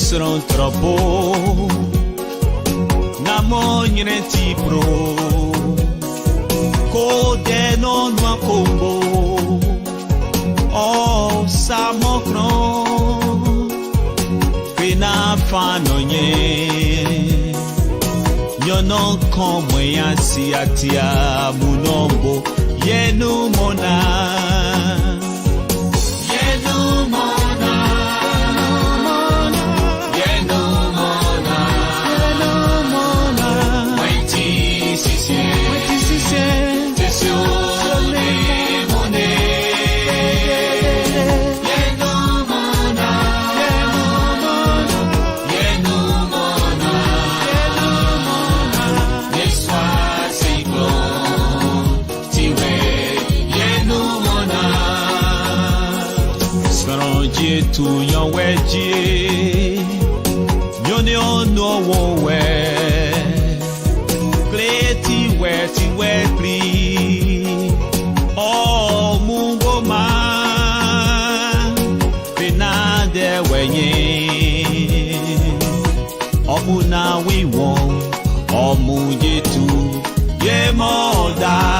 Nesron tropo Namonyene tipro Kode non makombo Oh samokron Fina fanonye Nyonon komwe yansi atia munombo Yenu mona to your wedgie, you know where, Cletty, wetty, wetly, oh, Mungo man, Penade, way, oh, now we won't, oh, Munge too, yeah, more die.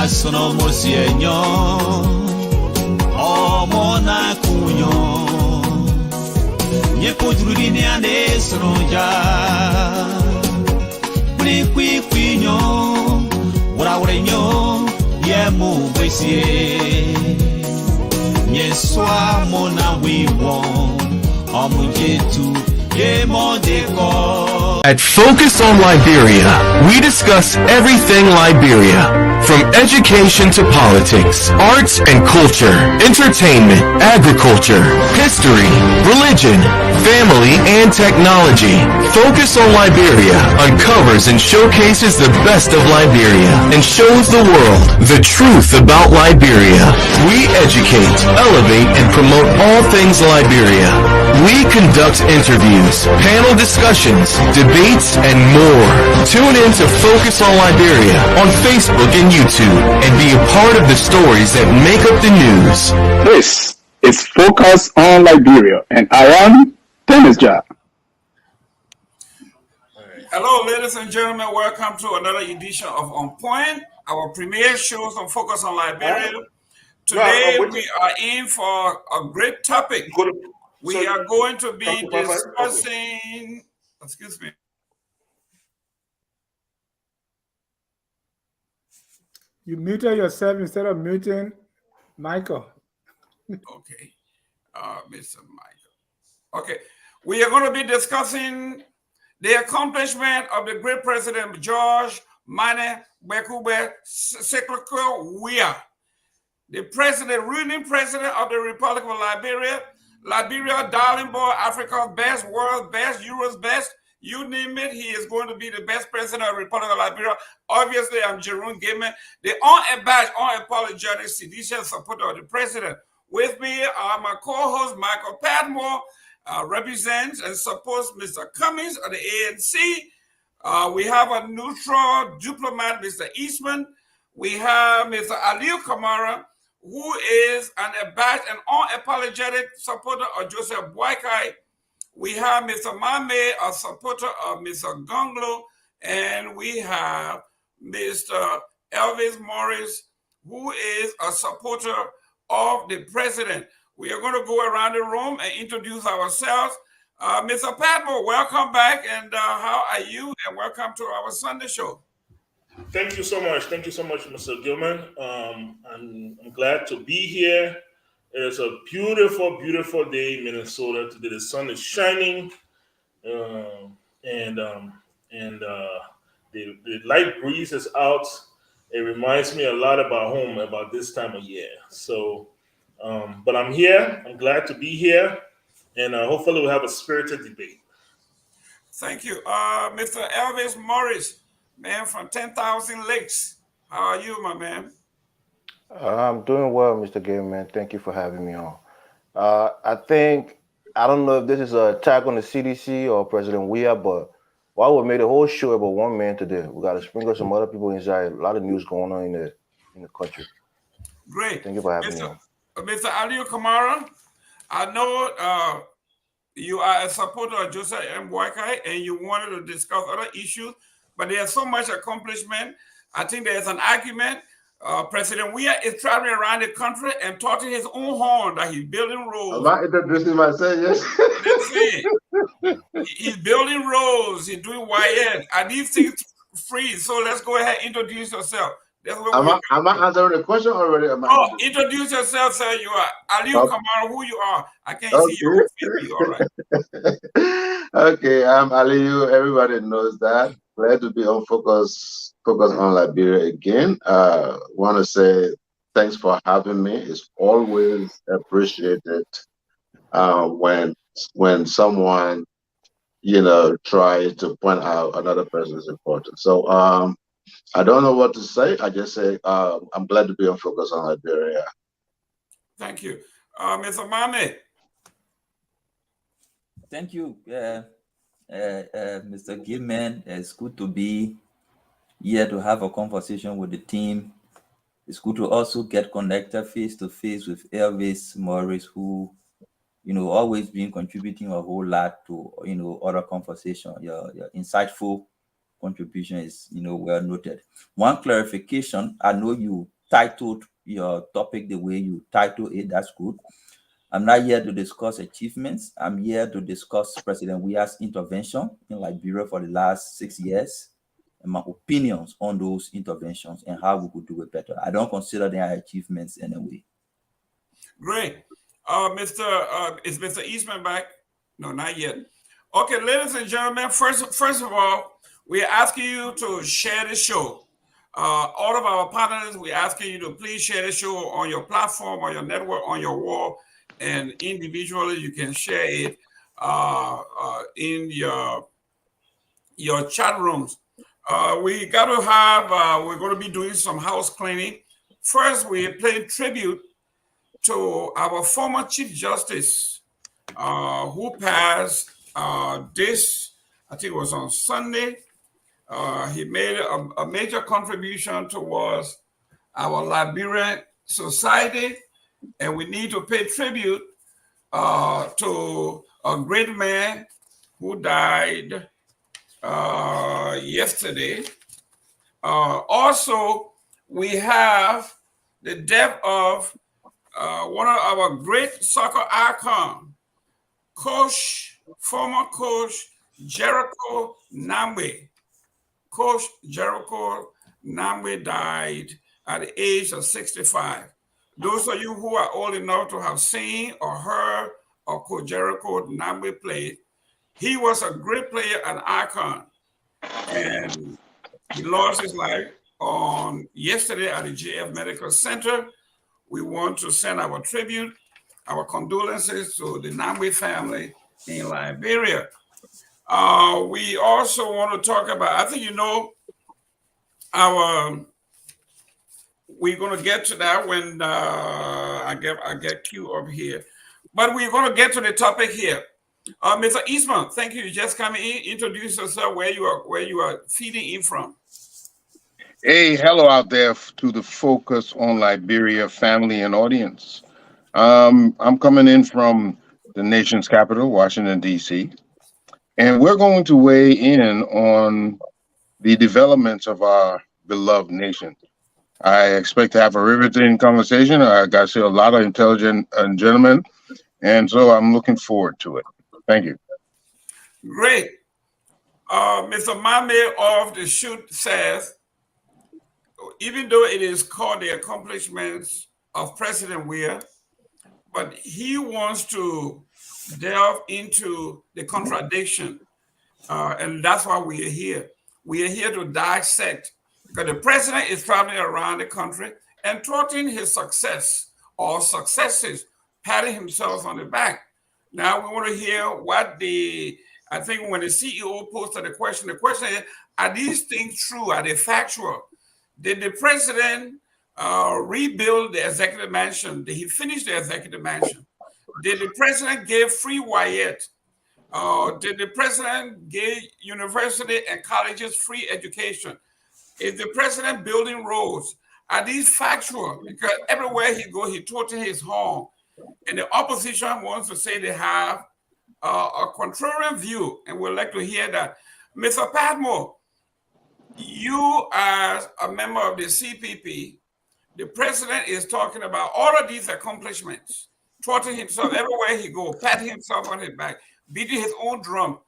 Sono mosienyo o mona kunyo nye kujurudi ni ane sonja kwi kwi kwinyo wura wurenyo ye mu besie nye swa mona wiwo o munjetu ye modeko. At Focus on Liberia, we discuss everything Liberia, from education to politics, arts and culture, entertainment, agriculture, history, religion, family, and technology. Focus on Liberia uncovers and showcases the best of Liberia and shows the world the truth about Liberia. We educate, elevate, and promote all things Liberia. We conduct interviews, panel discussions, debates, and more. Tune in to Focus on Liberia on Facebook and YouTube and be a part of the stories that make up the news. This is Focus on Liberia, and I am Dennis Jack. Hello, ladies and gentlemen. Welcome to another edition of On Point, our premier shows on Focus on Liberia. Today, we are in for a great topic. We are going to be discussing, excuse me. You muted yourself instead of muting Michael. Okay, Mr. Michael. Okay, we are going to be discussing the accomplishment of the great President George Mane Bekube Sekloko Weah, the ruling president of the Republic of Liberia. Liberia, darling boy, Africa's best, world's best, Europe's best, you name it, he is going to be the best president of the Republic of Liberia. Obviously, I'm Jerome Gayman, the unabashed, unapologetic, seditious supporter of the president. With me are my co-host, Michael Padmore, represents and supports Mr. Cummings of the ANC. We have a neutral diplomat, Mr. Eastman. We have Mr. Aliu Kamara, who is an abashed and unapologetic supporter of Joseph Boakai. We have Mr. Mame, a supporter of Mr. Gonglo, and we have Mr. Elvis Morris, who is a supporter of the president. We are going to go around the room and introduce ourselves. Mr. Padmore, welcome back, and how are you? And welcome to our Sunday show. Thank you so much. Thank you so much, Mr. Gayman. I'm glad to be here. It is a beautiful, beautiful day in Minnesota today. The sun is shining, and the light breeze is out. It reminds me a lot about home about this time of year. So, but I'm here. I'm glad to be here, and hopefully we'll have a spirited debate. Thank you. Mr. Elvis Morris, man from 10,000 Lakes. How are you, my man? I'm doing well, Mr. Gayman. Thank you for having me on. I don't know if this is an attack on the CDC or President Weah, but why we made a whole show about one man today? We got to sprinkle some other people inside. A lot of news going on in the country. Great. Thank you for having me on. Mr. Aliyu Kamara, I know you are a supporter of Joseph M. Boakai, and you wanted to discuss other issues, but there's so much accomplishment. I think there's an argument. President Weah is traveling around the country and talking his own horn that he's building roads. Am I introducing myself? Yes. He's building roads. He's doing WAEC. I need things free. So let's go ahead and introduce yourself. Am I answering the question already? Introduce yourself, sir. You are Aliyu Kamara, who you are. I can't see you. All right. Okay, I'm Aliyu. Everybody knows that. Glad to be on Focus on Liberia again. Want to say thanks for having me. It's always appreciated when someone tries to point out another person's importance. So I don't know what to say. I just say I'm glad to be on Focus on Liberia. Thank you, Mr. Mame. Thank you, Mr. Gayman. It's good to be here to have a conversation with the team. It's good to also get connected face to face with Elvis Morris, who, always been contributing a whole lot to, other conversation. Your insightful contribution is, well noted. One clarification, I know you titled your topic the way you titled it. That's good. I'm not here to discuss achievements. I'm here to discuss President Weah's intervention in Liberia for the last 6 years and my opinions on those interventions and how we could do it better. I don't consider them achievements in a way. Great. Is Mr. Eastman back? No, not yet. Okay, ladies and gentlemen, first of all, we're asking you to share the show. All of our partners, we're asking you to please share the show on your platform, on your network, on your wall, and individually you can share it in your chat rooms. We got to have, we're going to be doing some house cleaning. First, we're paying tribute to our former Chief Justice who passed this, I think it was on Sunday. He made a major contribution towards our Liberian society, and we need to pay tribute to a great man who died yesterday. Also, we have the death of one of our great soccer icons, former coach Jericho Namwe. Coach Jericho Namwe died at the age of 65. Those of you who are old enough to have seen or heard of Coach Jericho Namwe play, he was a great player, an icon, and he lost his life on yesterday at the JF Medical Center. We want to send our tribute, our condolences to the Namwe family in Liberia. We also want to talk about, I think we're going to get to that when I get Q up here. But we're going to get to the topic here. Mr. Eastman, thank you. You just come in, introduce yourself, where you are feeding in from. Hey, hello out there to the Focus on Liberia family and audience. I'm coming in from the nation's capital, Washington, D.C., and we're going to weigh in on the developments of our beloved nation. I expect to have a riveting conversation. I got to see a lot of intelligent gentlemen, and so I'm looking forward to it. Thank you. Great. Mr. Mame of the Shoot says, even though it is called the accomplishments of President Weah, but he wants to delve into the contradiction. And that's why we are here. We are here to dissect, because the president is traveling around the country and touting his success or successes, patting himself on the back. Now we want to hear what I think when the CEO posted the question is, are these things true? Are they factual? Did the president rebuild the executive mansion? Did he finish the executive mansion? Did the president give free Weah? Did the president give university and colleges free education? Is the president building roads? Are these factual? Because everywhere he goes, he touting his horn. And the opposition wants to say they have a contrarian view, and we'd like to hear that. Mr. Padmore, you as a member of the CPP, the president is talking about all of these accomplishments, touting himself everywhere he goes, patting himself on his back, beating his own drum.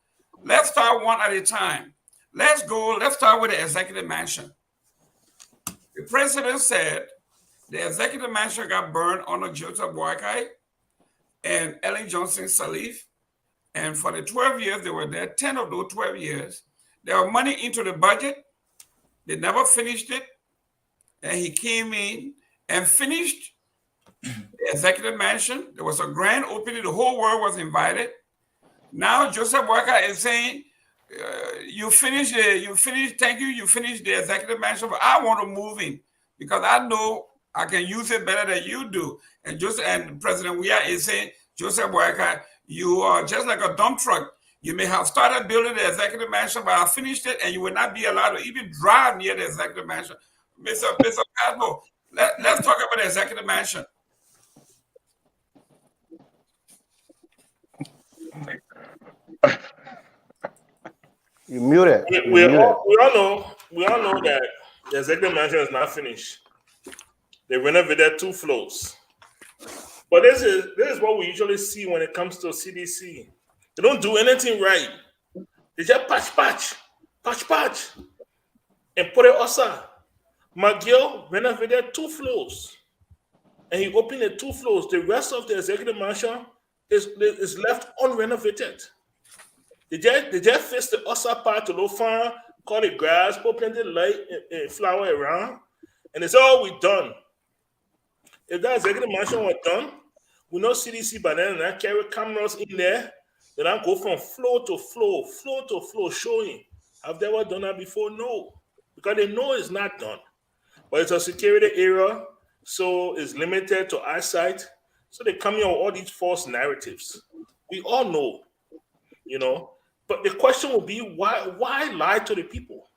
Let's start one at a time. Let's start with the executive mansion. The president said the executive mansion got burned under Joseph Weah and Ellen Johnson Sirleaf. And for the 12 years they were there, 10 of those 12 years, there was money into the budget. They never finished it. And he came in and finished the executive mansion. There was a grand opening. The whole world was invited. Now Joseph Weah is saying, you finished, thank you, you finished the executive mansion, but I want to move in because I know I can use it better than you do. And President Weah is saying, Joseph Weah, you are just like a dump truck. You may have started building the executive mansion, but I finished it, and you will not be allowed to even drive near the executive mansion. Mr. Padmore, let's talk about the executive mansion. You muted. We all know that the executive mansion is not finished. They renovated 2 floors. But this is what we usually see when it comes to CDC. They don't do anything right. They just patch, and put it outside. McGill renovated 2 floors, and he opened the 2 floors. The rest of the executive mansion is left unrenovated. They just fixed the outside part to low farm, cut the grass, put plenty of light and flower around, and it's all we done. If that executive mansion was done, we know CDC by then and I carry cameras in there. Then I go from floor to floor, showing. Have they ever done that before? No, because they know it's not done. But it's a security area, so it's limited to eyesight. So they come in with all these false narratives. We all know, But the question will be, why lie to the people?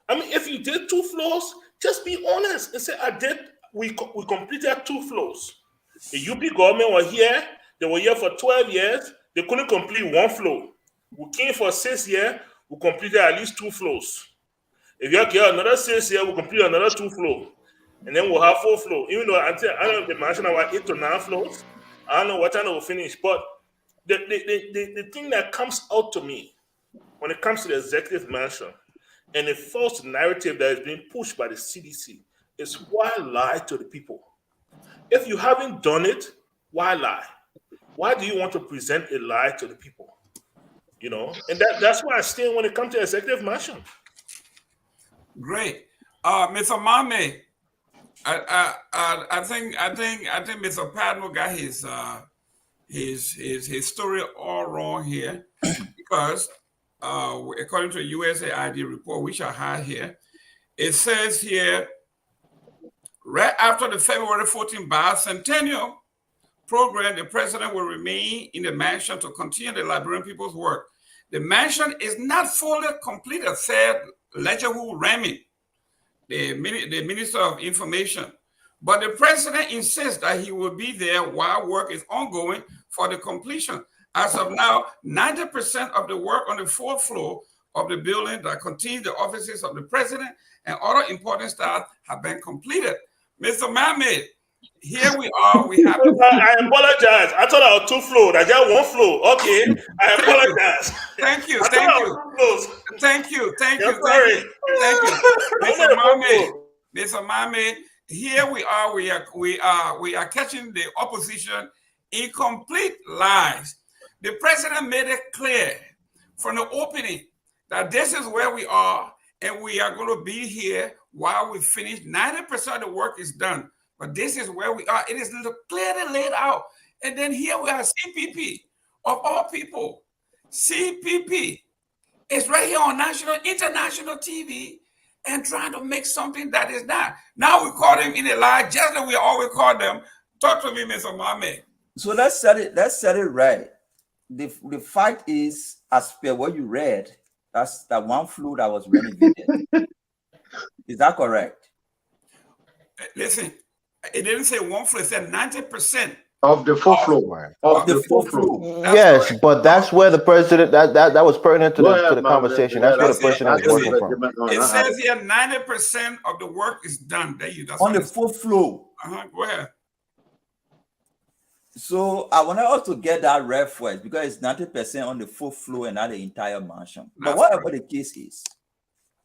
I mean, if you did 2 floors, just be honest and say, we completed 2 floors. The UP government were here. They were here for 12 years. They couldn't complete 1 floor. We came for 6 years. We completed at least 2 floors. If you get another 6 years, we'll complete another 2 floors. And then we'll have 4 floors. Even though I don't know the mansion about 8 to 9 floors. I don't know what time we'll finish. But the thing that comes out to me when it comes to the executive mansion and the false narrative that is being pushed by the CDC is why lie to the people? If you haven't done it, why lie? Why do you want to present a lie to the people? And that's why I stand when it comes to executive mansion. Great, Mr. Mame. I think Mr. Padmore got his story all wrong here because according to a USAID report, which I have here, it says here, right after the February 14 bicentennial program, the president will remain in the mansion to continue the Liberian people's work. The mansion is not fully completed, said Lejehu Remy. the Minister of Information. But the president insists that he will be there while work is ongoing for the completion. As of now, 90% of the work on the 4th floor of the building that contains the offices of the president and other important staff have been completed. Mr. Mohammed, here we are. We have. I apologize. I thought I was 2 floors. I just 1 floor. Okay, I apologize. Thank you. Mr. Mohammed. Mr. Mohammed, here we are. We are catching the opposition in complete lies. The president made it clear from the opening that this is where we are, and we are going to be here while we finish. 90% of the work is done, but this is where we are. It is clearly laid out. And then here we are, CPP, of all people. CPP is right here on international TV and trying to make something that is not. Now we call them in a lie, just like we always call them. Talk to me, Mr. Mohammed. So let's set it right. The fact is, as per what you read, that's that 1 floor that was renovated. Is that correct? Listen, it didn't say 1 floor, it said 90% of the 4th floor. Of the 4th floor. Yes, correct. But that's where the president that was pertinent to the conversation. That's where the president is working from. It says here 90% of the work is done. There you go. On the 4th floor. Go ahead. So I want to also get that reference because it's 90% on the 4th floor and not the entire mansion. But whatever the case is,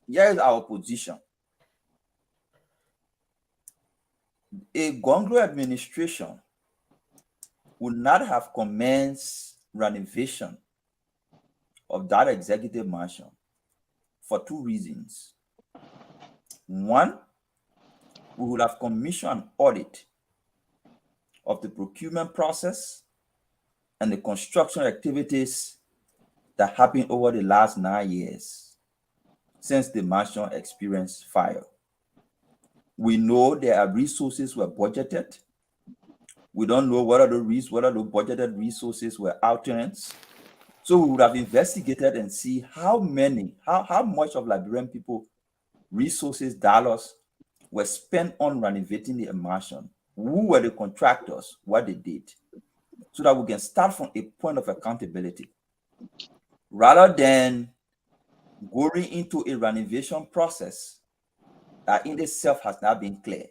here is our position. A Gonglo administration would not have commenced renovation of that executive mansion for 2 reasons. One, we would have commissioned an audit of the procurement process and the construction activities that happened over the last 9 years since the mansion experienced fire. We know there are resources were budgeted. We don't know whether the budgeted resources were alternates. So we would have investigated and see how much of Liberian people resources dollars were spent on renovating the mansion. Who were the contractors, what they did, so that we can start from a point of accountability rather than going into a renovation process that in itself has not been cleared.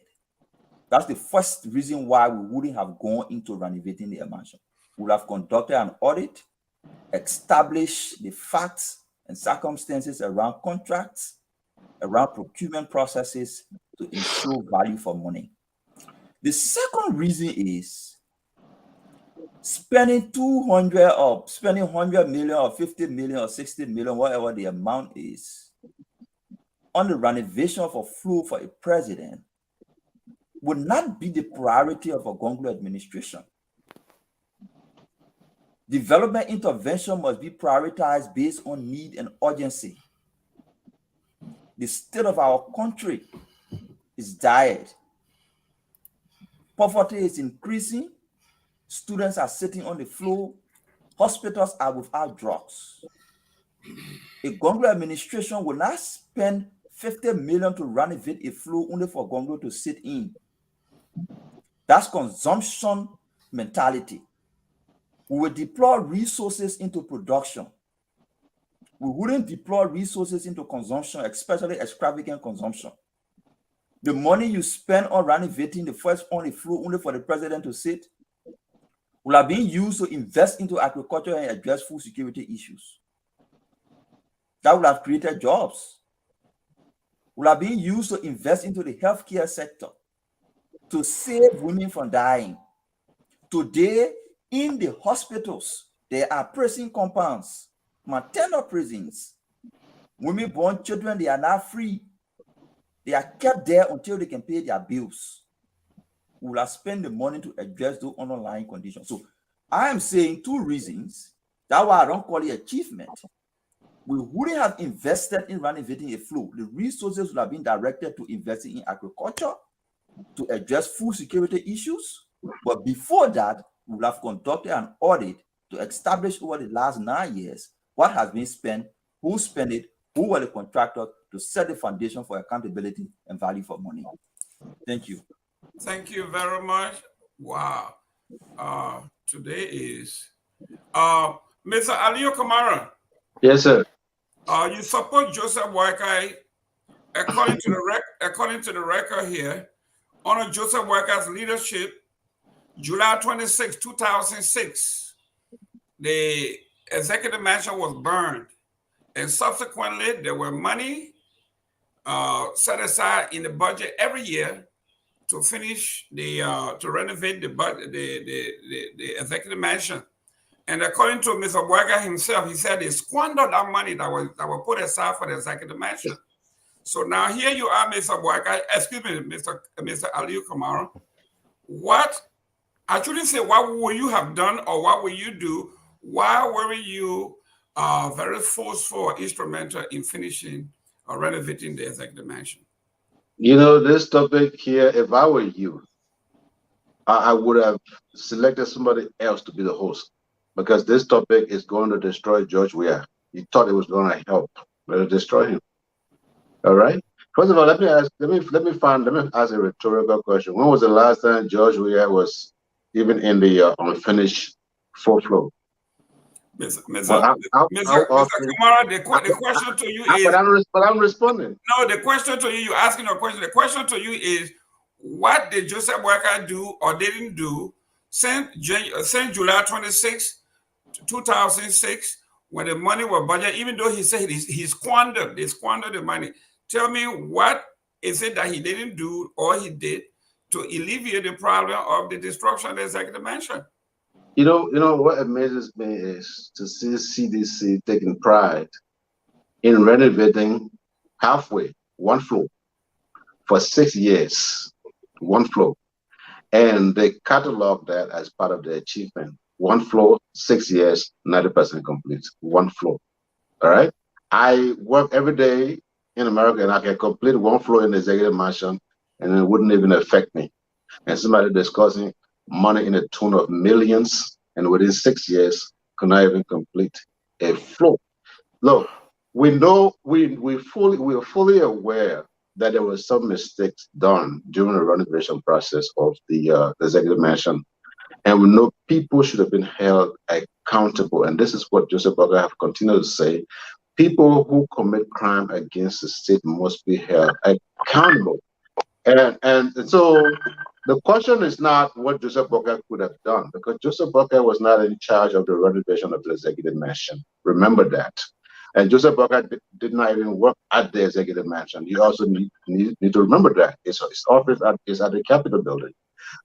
That's the first reason why we wouldn't have gone into renovating the mansion. We would have conducted an audit, established the facts and circumstances around contracts, around procurement processes to ensure value for money. The second reason is spending 100 million or 50 million or 60 million, whatever the amount is, on the renovation of a floor for a president would not be the priority of a Gonglo administration. Development intervention must be prioritized based on need and urgency. The state of our country is dire. Poverty is increasing. Students are sitting on the floor. Hospitals are without drugs. A Gonglo administration will not spend 50 million to renovate a floor only for Gonglo to sit in. That's consumption mentality. We will deploy resources into production. We wouldn't deploy resources into consumption, especially extravagant consumption. The money you spend on renovating the first on the floor only for the president to sit will have been used to invest into agriculture and address food security issues. That would have created jobs. Will have been used to invest into the healthcare sector to save women from dying. Today, in the hospitals, there are prison compounds, maternal prisons. Women-born children, they are not free. They are kept there until they can pay their bills. We will have spent the money to address those underlying conditions. So I am saying 2 reasons. That's why I don't call it achievement. We wouldn't have invested in renovating a floor. The resources would have been directed to investing in agriculture, to address food security issues. But before that, we would have conducted an audit to establish over the last 9 years what has been spent, who spent it, who were the contractors to set the foundation for accountability and value for money. Thank you. Thank you very much. Wow. Today is Mr. Aliyu Kamara. Yes, sir. You support Joseph Weah. According to the record here, under Joseph Weah's leadership, July 26, 2006, the executive mansion was burned, and subsequently there were money set aside in the budget every year to finish to renovate the executive mansion. And according to Mr. Weah himself, he said he squandered that money that was put aside for the executive mansion. So now here you are, Mr. Weah, excuse me, Mr. Aliyu Kamara. I shouldn't say what would you have done or what will you do? Why were you very forceful or instrumental in finishing or renovating the executive mansion? You know, this topic here, if I were you, I would have selected somebody else to be the host, because this topic is going to destroy George Weah. He thought it was going to help, but it'll destroy him. All right. First of all, let me ask a rhetorical question. When was the last time George Weah was even in the unfinished fourth floor? Mr. Kamara, the question to you is. But I'm responding. No, the question to you, you're asking a question. The question to you is, what did Joseph Weah do or didn't do since July 26, 2006, when the money was budgeted, even though he said he squandered the money? Tell me, what is it that he didn't do or he did to alleviate the problem of the destruction of the executive mansion? You know what amazes me is to see CDC taking pride in renovating halfway, one floor, for 6 years, one floor. And they catalog that as part of the achievement. One floor, 6 years, 90% complete, one floor. All right. I work every day in America and I can complete one floor in the executive mansion and it wouldn't even affect me. And somebody discussing money in the tune of millions, and within 6 years could not even complete a floor. Look, we know we're fully aware that there were some mistakes done during the renovation process of the executive mansion, and we know people should have been held accountable. And this is what Joseph Weah have continued to say: people who commit crime against the state must be held accountable. And so the question is not what Joseph Weah could have done, because Joseph Weah was not in charge of the renovation of the executive mansion. Remember that. And Joseph Weah did not even work at the executive mansion. You also need to remember that. His office is at the Capitol building.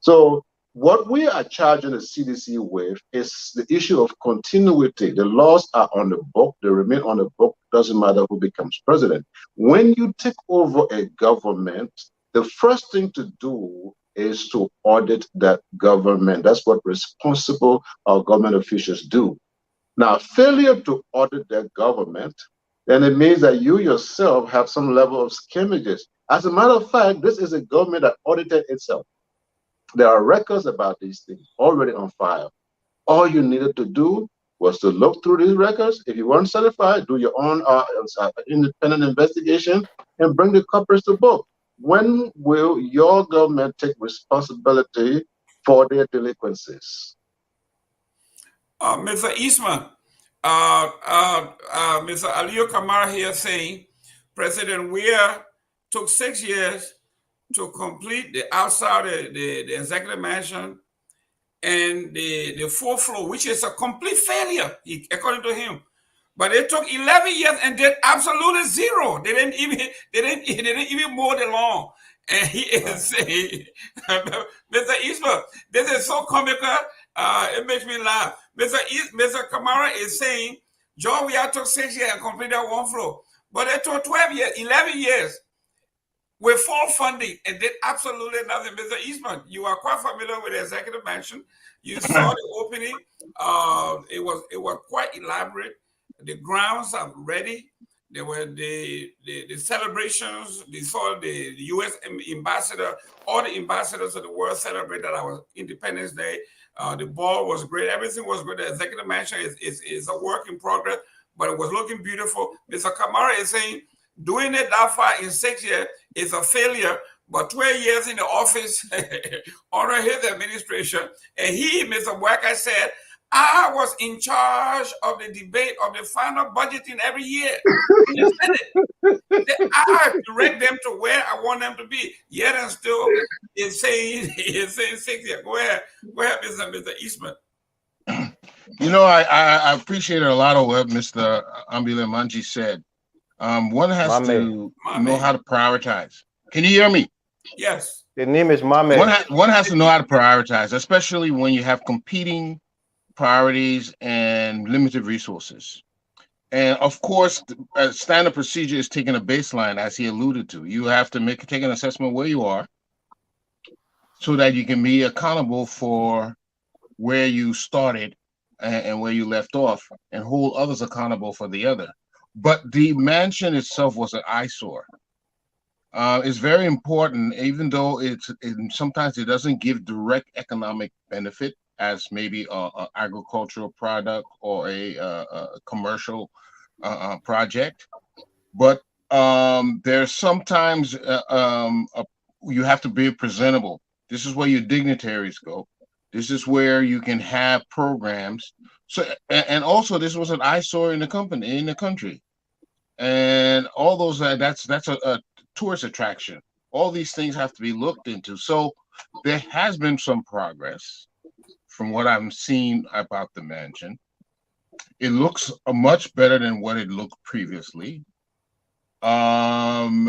So what we are charging the CDC with is the issue of continuity. The laws are on the book. They remain on the book. Doesn't matter who becomes president. When you take over a government, the first thing to do is to audit that government. That's what responsible government officials do. Now, failure to audit that government, then it means that you yourself have some level of skimmages. As a matter of fact, this is a government that audited itself. There are records about these things already on file. All you needed to do was to look through these records. If you weren't satisfied, do your own independent investigation and bring the culprits to book. When will your government take responsibility for their delinquencies? Mr. Eastman, Mr. Aliyu Kamara here saying President Weah took 6 years to complete the outside of the executive mansion and the fourth floor, which is a complete failure, according to him. But it took 11 years and did absolutely zero. They didn't even mow the lawn. And he is saying, Mr. Eastman, this is so comical. It makes me laugh. Mr. Kamara is saying, John Weah took 6 years and completed one floor. But it took 12 years, 11 years with full funding and did absolutely nothing. Mr. Eastman, you are quite familiar with the executive mansion. You saw the opening. It was quite elaborate. The grounds are ready. There were the celebrations. They saw the U.S. ambassador, all the ambassadors of the world celebrated our Independence Day. The ball was great. Everything was great. The executive mansion is a work in progress. but it was looking beautiful. Mr. Kamara is saying doing it that far in 6 years is a failure, but 12 years in the office under his administration, and he, Mr. Weah, said, I was in charge of the debate of the final budgeting every year. He said it. I direct them to where I want them to be. Yet and still, it's saying 6 years. Go ahead, Mr. Eastman. You know, I appreciated a lot of what Mr. Ambile Manji said. One has to know how to prioritize. Can you hear me? Yes. The name is Mame. One has to know how to prioritize, especially when you have competing priorities and limited resources. And of course, a standard procedure is taking a baseline, as he alluded to. You have to take an assessment where you are so that you can be accountable for where you started and where you left off, and hold others accountable for the other. But the mansion itself was an eyesore. It's very important, even though sometimes it doesn't give direct economic benefit as maybe an agricultural product or a commercial project. But there's sometimes you have to be presentable. This is where your dignitaries go. This is where you can have programs. So, and also this was an eyesore in the country, and all those that's a tourist attraction. All these things have to be looked into. So there has been some progress from what I'm seeing about the mansion. It looks much better than what it looked previously. I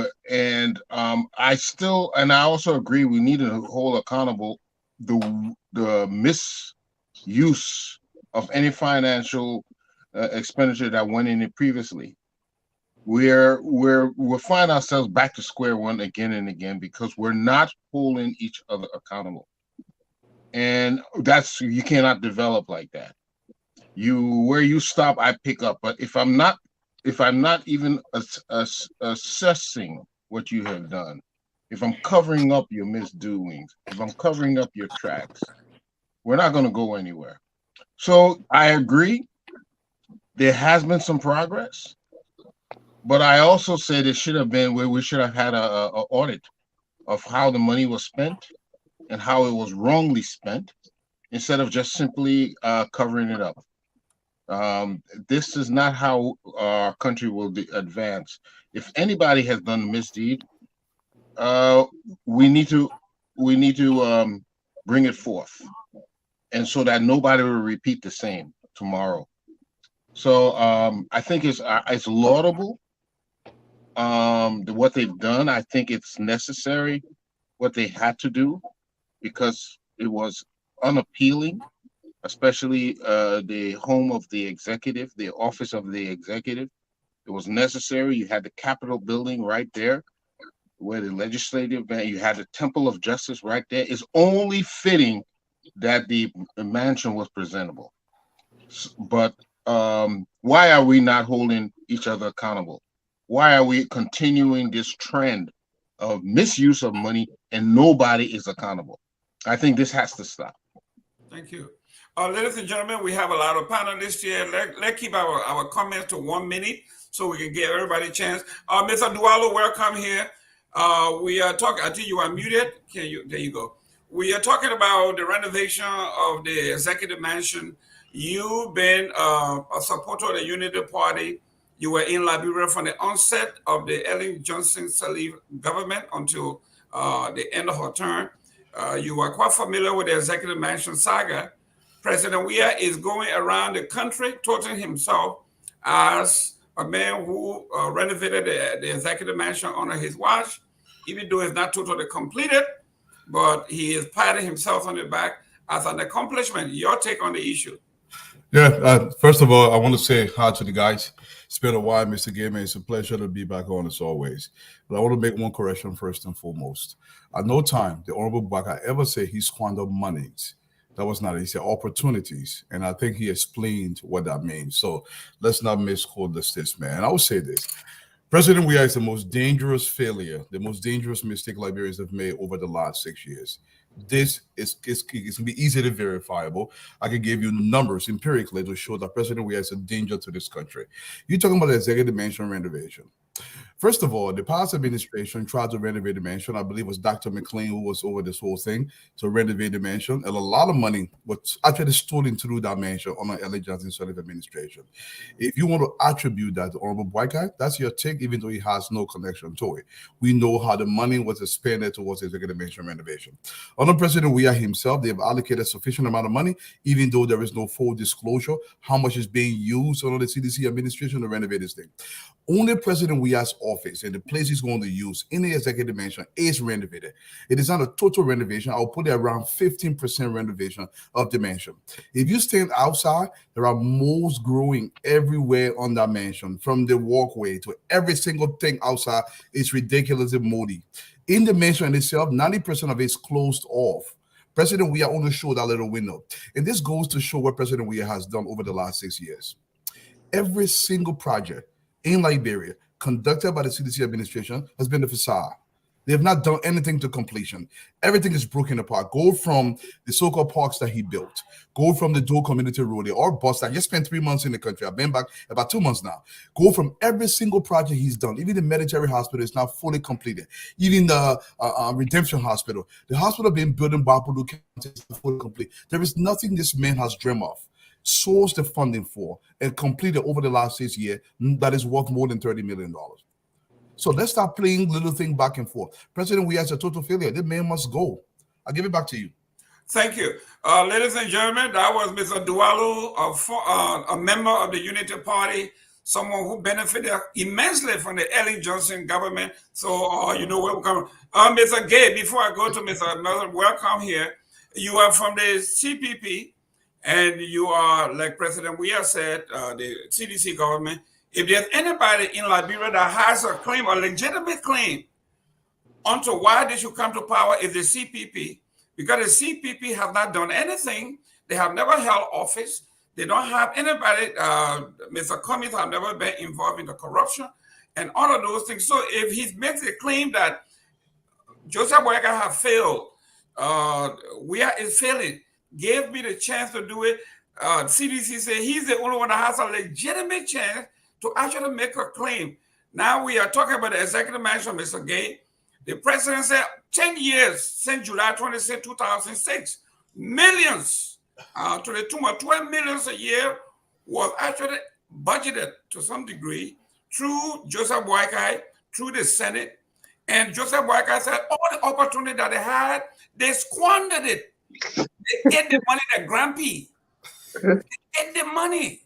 also agree we need to hold accountable the misuse of any financial expenditure that went in it previously. We'll find ourselves back to square one again and again because we're not holding each other accountable. And you cannot develop like that. Where you stop, I pick up. But if I'm not even assessing what you have done, if I'm covering up your misdoings, if I'm covering up your tracks, we're not going to go anywhere. So I agree, there has been some progress, but I also said it should have been where we should have had an audit of how the money was spent and how it was wrongly spent, instead of just simply covering it up. This is not how our country will advance. If anybody has done a misdeed, we need to bring it forth, and so that nobody will repeat the same tomorrow. So I think it's laudable what they've done. I think it's necessary what they had to do, because it was unappealing, especially the home of the executive, the office of the executive. It was necessary. You had the Capitol building right there, where the legislative, you had the Temple of Justice right there. It's only fitting that the mansion was presentable. But why are we not holding each other accountable? Why are we continuing this trend of misuse of money and nobody is accountable? I think this has to stop. Thank you. Ladies and gentlemen, we have a lot of panelists here. Let's keep our comments to 1 minute so we can give everybody a chance. Mr. Dualo, welcome here. We are talking, I think you are muted. There you go. We are talking about the renovation of the executive mansion. You've been a supporter of the Unity Party. You were in Liberia from the onset of the Ellen Johnson Sirleaf government until the end of her term. You are quite familiar with the executive mansion saga. President Weah is going around the country touting himself as a man who renovated the executive mansion under his watch, even though it's not totally completed, but he is patting himself on the back as an accomplishment. Your take on the issue? Yeah, first of all, I want to say hi to the guys. It's been a while, Mr. Gayman. It's a pleasure to be back on as always. But I want to make one correction first and foremost. At no time did Honorable Baka ever say he squandered monies. That was not it. He said opportunities. And I think he explained what that means. So let's not misquote the statement. And I will say this. President Weah is the most dangerous failure, the most dangerous mistake Liberians have made over the last 6 years. This is it's going to be easily verifiable. I can give you numbers empirically to show that President Weah is a danger to this country. You're talking about the executive mansion renovation. First of all, the past administration tried to renovate the mansion. I believe it was Dr. McLean who was over this whole thing to renovate the mansion. And a lot of money was actually stolen through that mansion on the L.A. Johnson Sirleaf administration. If you want to attribute that to Honorable Boycott, that's your take, even though he has no connection to it. We know how the money was expended towards the executive mansion renovation. Under President Weah himself, they have allocated sufficient amount of money, even though there is no full disclosure how much is being used under the CDC administration to renovate this thing. Only President Weah's office and the place he's going to use in the executive mansion is renovated. It is not a total renovation. I'll put it around 15% renovation of the mansion. If you stand outside, there are moles growing everywhere on that mansion, from the walkway to every single thing outside. It's ridiculously moldy. In the mansion itself, 90% of it is closed off. President Weah only showed that little window. And this goes to show what President Weah has done over the last 6 years. Every single project in Liberia conducted by the CDC administration has been the facade. They have not done anything to completion. Everything is broken apart. Go from the so-called parks that he built. Go from the dual community road. They all bust. I just spent 3 months in the country. I've been back about 2 months now. Go from every single project he's done. Even the military hospital is now fully completed. Even the Redemption Hospital. The hospital being built in Bapulu County is fully complete. There is nothing this man has dreamed of, sourced the funding for, and completed over the last 6 years that is worth more than $30 million. So let's stop playing little thing back and forth. President Weah is a total failure. This man must go. I'll give it back to you. Thank you. Ladies and gentlemen, that was Mr. Dualu, a member of the Unity Party, someone who benefited immensely from the L.A. Johnson government. So, you know where we're coming. Mr. Gay, before I go to Mr. Miller, welcome here. You are from the CPP, and you are, like President Weah said, the CDC government. If there's anybody in Liberia that has a claim, a legitimate claim, onto why they should come to power, is the CPP. Because the CPP have not done anything. They have never held office. They don't have anybody, Mr. Cummings have never been involved in the corruption and all of those things. So if he makes a claim that Joseph Boyka have failed, Weah is failing, gave me the chance to do it, CDC said he's the only one that has a legitimate chance to actually make a claim. Now we are talking about the executive mansion, Mr. Gay. The president said 10 years since July 26, 2006, millions to the tune of 12 millions a year was actually budgeted to some degree through Joseph Boyka, through the Senate. And Joseph Boyka said all the opportunity that they had, they squandered it. They get the money that Grampy. They get the money.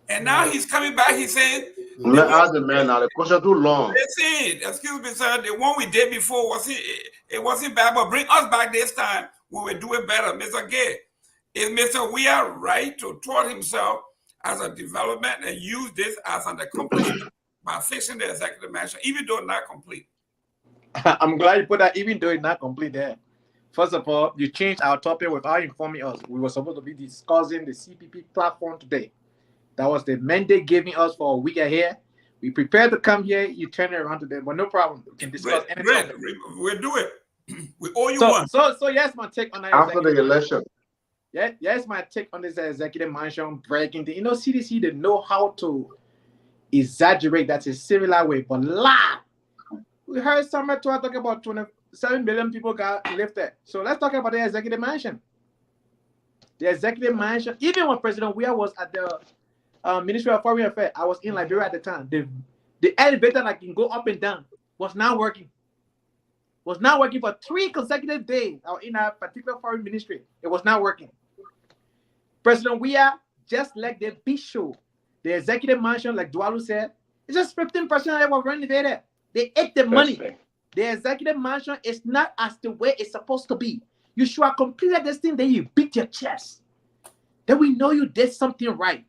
And now he's coming back, he's saying, let ask the man now, the question too long. Listen, excuse me, sir, the one we did before, it wasn't bad, but bring us back this time when we do it better. Mr. Gay, is Mr. Weah right to thwart himself as a development and use this as an accomplishment by fixing the executive mansion, even though not complete? I'm glad you put that, even though it's not complete there. First of all, you changed our topic without informing us. We were supposed to be discussing the CPP platform today. That was the mandate giving us for a week ahead. We prepared to come here. You turn it around to them, but no problem. We can discuss anything. We'll do it. We owe you one. So yes, my take on that. After the election. Yeah, yes, my take on this executive mansion breaking thing. You know, CDC, they know how to exaggerate. That's a similar way, but lie. We heard somewhere talking about 27 million people got lifted. So let's talk about the executive mansion. The executive mansion, even when President Weah was at the Ministry of Foreign Affairs, I was in Liberia at the time. The elevator that can go up and down was not working. Was not working for 3 consecutive days. I was in a particular foreign ministry. It was not working. President Weah just like the big show. The executive mansion, like Dualu said, it's just 15% that was renovated. They ate the money. The executive mansion is not as the way it's supposed to be. You should have completed this thing, then you beat your chest. Then we know you did something right.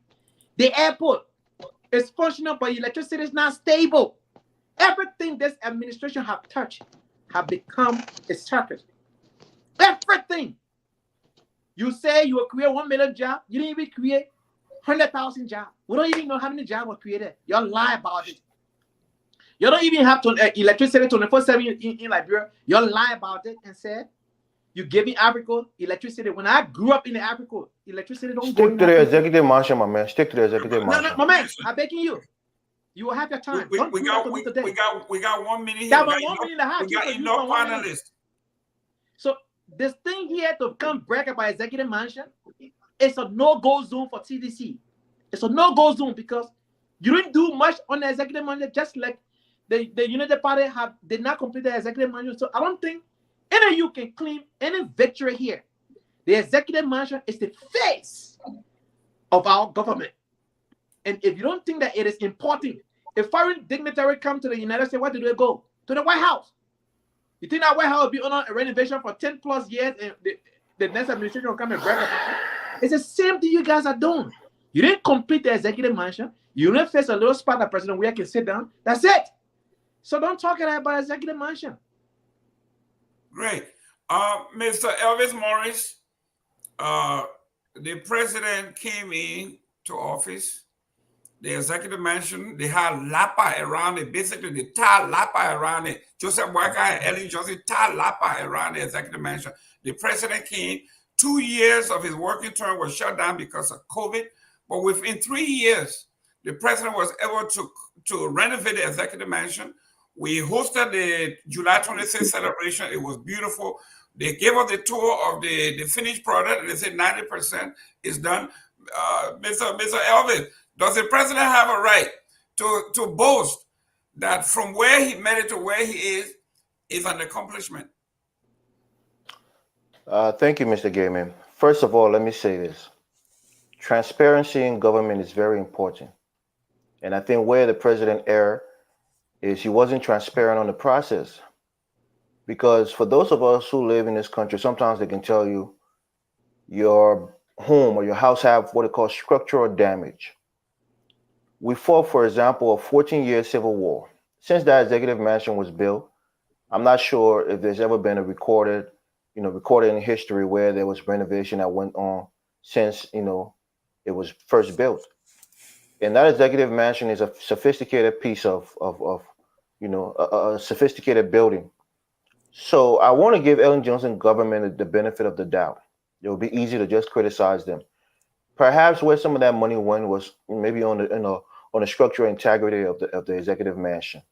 The airport is functional, but electricity is not stable. Everything this administration have touched have become a circus. Everything. You say you will create 1 million jobs, you didn't even create 100,000 jobs. We don't even know how many jobs were created. You lie about it. You don't even have electricity 24/7 in Liberia. You lie about it and said You give me Africa electricity. When I grew up in the Africa, electricity don't go Stick in to the Africa. executive mansion, my man. Stick to the executive No, mansion. my man, I'm begging you. You will have your time. Don't do that to me today. We got 1 minute here. That was 1 minute and a half. We got enough panelists. So this thing here to come brag about executive mansion, it's a no-go zone for TDC. It's a no-go zone because you didn't do much on the executive mansion, just like the United Party did not complete the executive mansion. So I don't think any of you can claim any victory here. The executive mansion is the face of our government. And if you don't think that it is important, if foreign dignitaries come to the United States, where do they go? To the White House. You think that White House will be on a renovation for 10 plus years and the next administration will come and brag about it? It's the same thing you guys are doing. You didn't complete the executive mansion. You didn't face a little spot that President Weah can sit down. That's it. So don't talk about executive mansion. Great. Mr. Elvis Morris, the president came in to office. The executive mansion, they had lapa around it. Basically, they tied lapa around it. Joseph Boyka and Ellen Johnson tied lapa around the executive mansion. The president came. 2 years of his working term was shut down because of COVID. But within 3 years, the president was able to renovate the executive mansion. We hosted the July 26th celebration. It was beautiful. They gave us the tour of the finished product, and they said 90% is done. Mr. Elvis, does the president have a right to boast that from where he made it to where he is an accomplishment? Thank you, Mr. Gayman. First of all, let me say this. Transparency in government is very important. And I think where the president erred is he wasn't transparent on the process. Because for those of us who live in this country, sometimes they can tell you your home or your house have what they call structural damage. We fought, for example, a 14-year civil war. Since that executive mansion was built, I'm not sure if there's ever been a recorded in history where there was renovation that went on since, it was first built. And that executive mansion is a sophisticated piece of a sophisticated building. So I want to give Ellen Johnson government the benefit of the doubt. It would be easy to just criticize them. Perhaps where some of that money went was maybe on the structural integrity of the executive mansion.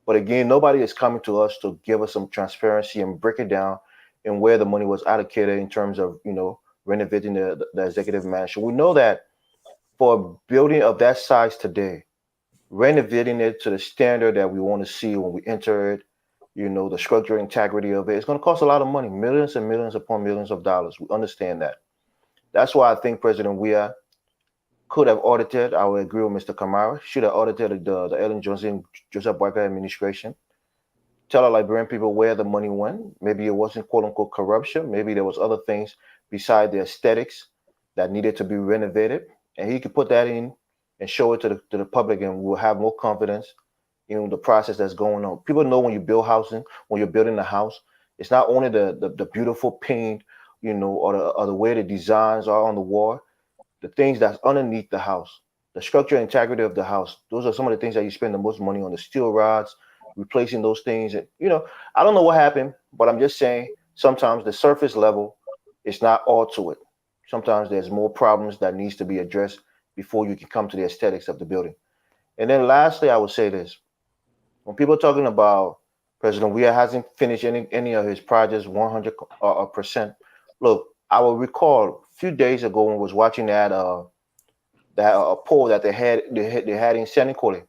But again, nobody is coming to us to give us some transparency and break it down and where the money was allocated in terms of renovating the executive mansion. We know that for a building of that size today, renovating it to the standard that we want to see when we enter it, the structural integrity of it, it's going to cost a lot of money, millions and millions upon millions of dollars. We understand that. That's why I think President Weah could have audited. I would agree with Mr. Kamara. Should have audited the Ellen Johnson, Joseph Boyka administration. Tell our Liberian people where the money went. Maybe it wasn't quote unquote corruption. Maybe there was other things beside the aesthetics that needed to be renovated. And he could put that in and show it to the public, and we'll have more confidence in the process that's going on. People know when you build housing, when you're building a house, it's not only the beautiful paint, or the way the designs are on the wall, the things that's underneath the house, the structural integrity of the house. Those are some of the things that you spend the most money on, the steel rods, replacing those things. And, I don't know what happened, but I'm just saying sometimes the surface level is not all to it. Sometimes there's more problems that needs to be addressed before you can come to the aesthetics of the building. And then lastly, I would say this. When people are talking about President Weah hasn't finished any of his projects 100%. Look, I will recall a few days ago when I was watching that poll that they had in Seneca.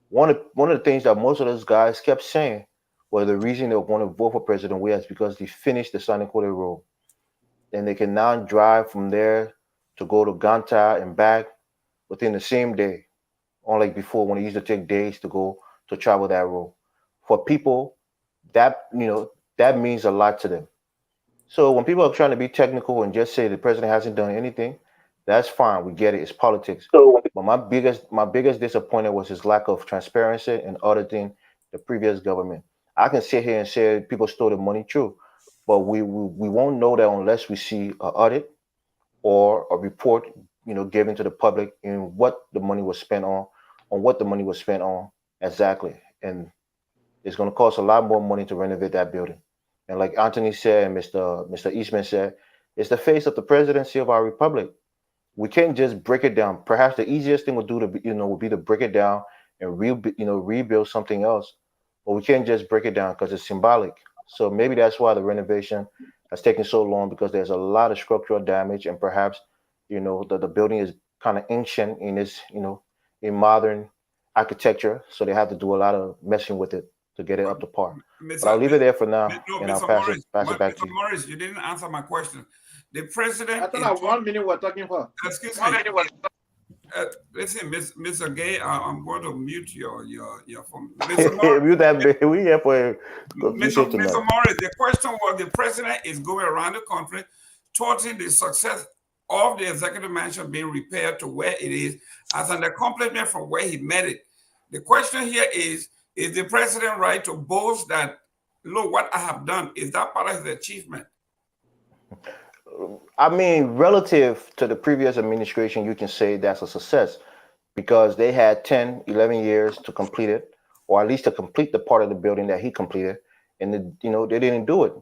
One of the things that most of those guys kept saying was the reason they want to vote for President Weah is because they finished the Seneca road. And they can now drive from there to go to Ganta and back within the same day, unlike before when it used to take days to travel that road. For people, that means a lot to them. So when people are trying to be technical and just say the president hasn't done anything, that's fine. We get it. It's politics. But my biggest disappointment was his lack of transparency and auditing the previous government. I can sit here and say people stole the money, true, but we won't know that unless we see an audit or a report, given to the public in what the money was spent on what the money was spent on exactly. And it's going to cost a lot more money to renovate that building. And like Anthony said, and Mr. Eastman said, it's the face of the presidency of our republic. We can't just break it down. Perhaps the easiest thing would be to break it down and rebuild something else. But we can't just break it down because it's symbolic. So maybe that's why the renovation has taken so long, because there's a lot of structural damage, and perhaps the building is kind of ancient in its in modern architecture, so they have to do a lot of messing with it to get it up to par. But I'll leave it there for now, and I'll pass it back to you. Morris, you didn't answer my question. The president. I thought 1 minute we're talking for. Excuse me. Listen, Mr. Gay, I'm going to mute your phone. Mute that. We here for Mr. Morris. The question was: the president is going around the country, touting the success of the executive mansion being repaired to where it is as an accomplishment from where he met it. The question here is the president right to boast that, look, what I have done? Is that part of his achievement? I mean, relative to the previous administration, you can say that's a success, because they had 10, 11 years to complete it, or at least to complete the part of the building that he completed, and they didn't do it.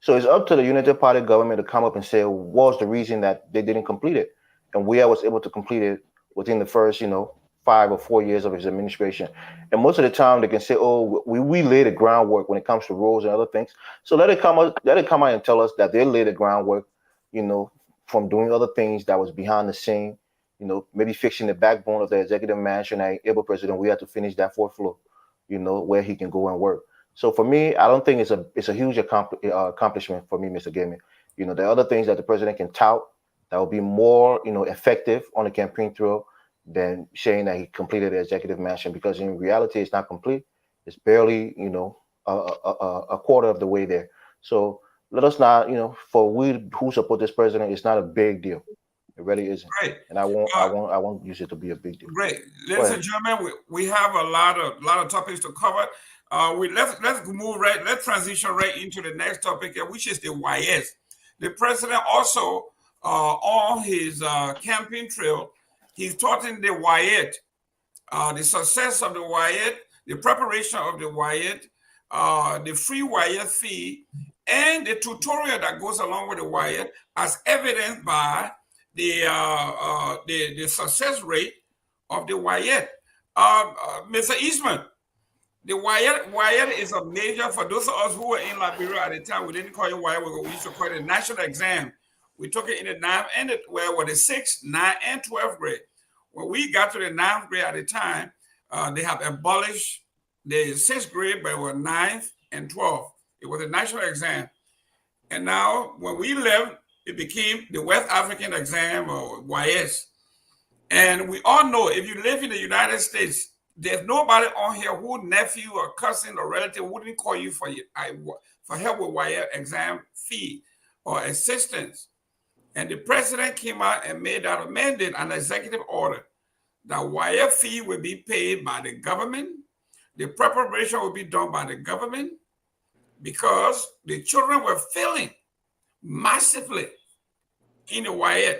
So it's up to the United Party government to come up and say, what was the reason that they didn't complete it? And Weah was able to complete it within the first, 5 or 4 years of his administration. And most of the time they can say, oh, we laid the groundwork when it comes to roads and other things. So let it come out and tell us that they laid the groundwork, from doing other things that was behind the scene, maybe fixing the backbone of the executive mansion and able President Weah to finish that 4th floor, where he can go and work. So for me, I don't think it's a huge accomplishment for me, Mr. Gayman. There are other things that the president can tout that will be more, effective on the campaign trail than saying that he completed the executive mansion, because in reality, it's not complete. It's barely, a quarter of the way there. So let us not, for we who support this president, it's not a big deal. It really isn't. Right. And I won't use it to be a big deal. Great. Ladies and gentlemen, we have a lot of topics to cover. Let's move right. Let's transition right into the next topic here, which is the WAEC. The president also on his campaign trail, he's touting the WAEC, the success of the WAEC, the preparation of the WAEC, the free WAEC fee, and the tutorial that goes along with the WAEC, as evidenced by the success rate of the WAEC. Mr. Eastman, the WAEC is a major, for those of us who were in Liberia at the time, we didn't call it WAEC, we used to call it a national exam. We took it in the 9th and the 6th, 9th, and 12th grade. When we got to the 9th grade at the time, they have abolished the 6th grade, but it was 9th and 12th. It was a national exam. And now when we left, it became the West African exam, or WAEC. And we all know, if you live in the United States, there's nobody on here who nephew or cousin or relative wouldn't call you for help with WAEC exam fee or assistance. And the president came out and made that amended an executive order that WAEC fee will be paid by the government. The preparation will be done by the government, because the children were failing massively in the WAEC.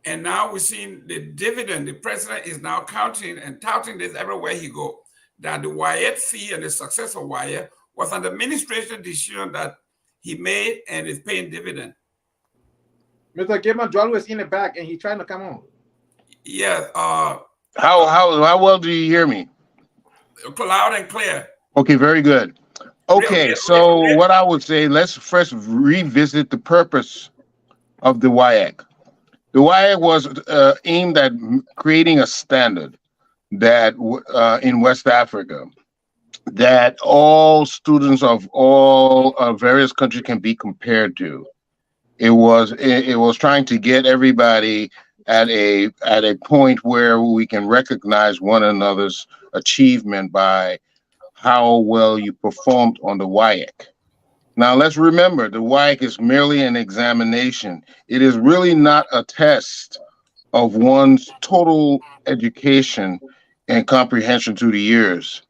And now we're seeing the dividend. The president is now counting and touting this everywhere he goes, that the WAEC fee and the success of WAEC was an administration decision that he made and is paying dividend. Mr. Gayman, Joel was in the back and he's trying to come on. Yes. How well do you hear me? Loud and clear. Okay, very good. Okay, so what I would say, let's first revisit the purpose of the WAEC. The WAEC was aimed at creating a standard that in West Africa, that all students of all various countries can be compared to. It was trying to get everybody at a point where we can recognize one another's achievement by how well you performed on the WAEC. Now let's remember, the WAEC is merely an examination. It is really not a test of one's total education and comprehension through the years.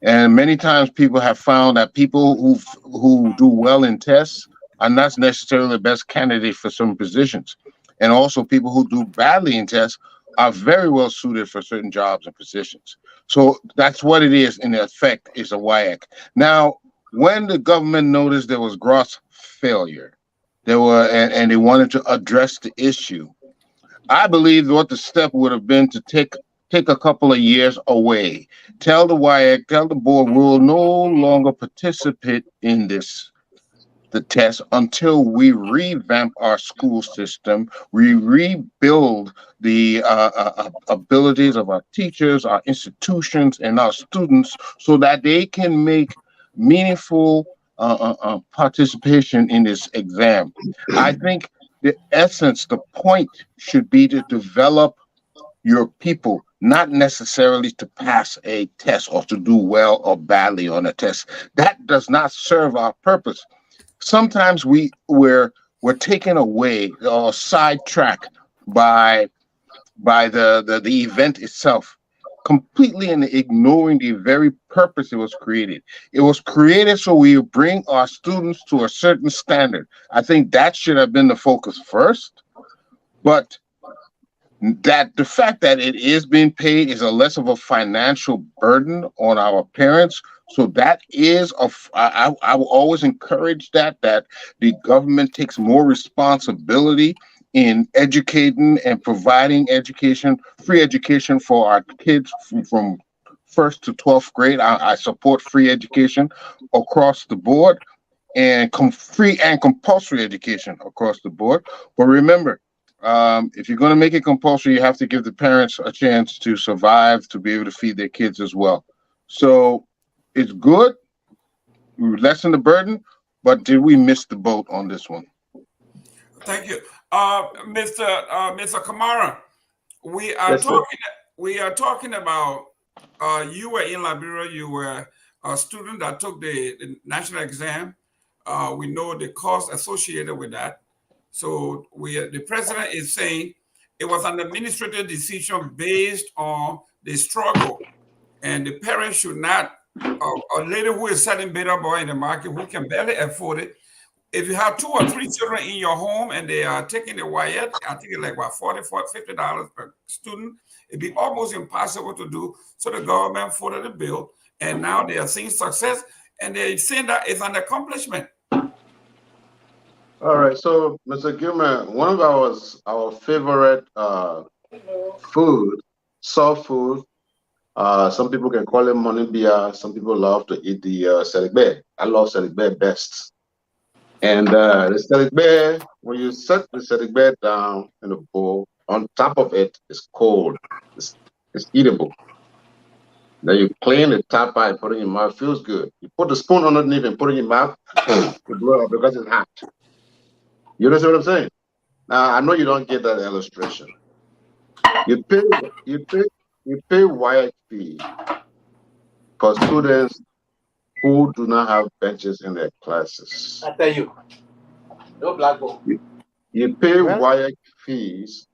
And many times people have found that people who do well in tests are not necessarily the best candidate for some positions. And also people who do badly in tests are very well suited for certain jobs and positions. So that's what it is in effect, is a WAEC. Now, when the government noticed there was gross failure, and they wanted to address the issue, I believe what the step would have been to take a couple of years away. Tell the WAEC, tell the board, we will no longer participate in the test until we revamp our school system, we rebuild the abilities of our teachers, our institutions, and our students so that they can make meaningful participation in this exam. I think the essence, the point should be to develop your people, not necessarily to pass a test or to do well or badly on a test. That does not serve our purpose. Sometimes we're taken away or sidetracked by the event itself, completely in ignoring the very purpose it was created. It was created so we bring our students to a certain standard. I think that should have been the focus first, but that the fact that it is being paid is a less of a financial burden on our parents. So that is I will always encourage that the government takes more responsibility in educating and providing education, free education for our kids from 1st to 12th grade. I support free education across the board and free and compulsory education across the board. But remember, if you're going to make it compulsory, you have to give the parents a chance to survive, to be able to feed their kids as well. So it's good. We lessen the burden, but did we miss the boat on this one? Thank you. Mr. Kamara, we are talking about you were in Liberia, you were a student that took the national exam. We know the cost associated with that. So the president is saying it was an administrative decision based on the struggle, and the parents should not, a lady who is selling beta boy in the market who can barely afford it. If you have 2 or 3 children in your home and they are taking the WAEC, I think it's like about $50 per student, it'd be almost impossible to do. So the government footed the bill, and now they are seeing success, and they're saying that it's an accomplishment. All right, so Mr. Gilman, one of our favorite food, soft food. Some people can call it money beer. Some people love to eat the seligbe. I love seligbe best. And the seligbe, when you set the seligbe down in a bowl, on top of it is cold. It's eatable. Then you clean the top out and put it in your mouth. Feels good. You put the spoon underneath and put it in your mouth. You blow it because it's hot. You understand what I'm saying? Now I know you don't get that illustration. You pay WAEC fee for students who do not have benches in their classes. I tell you, no blackboard. You pay WAEC fees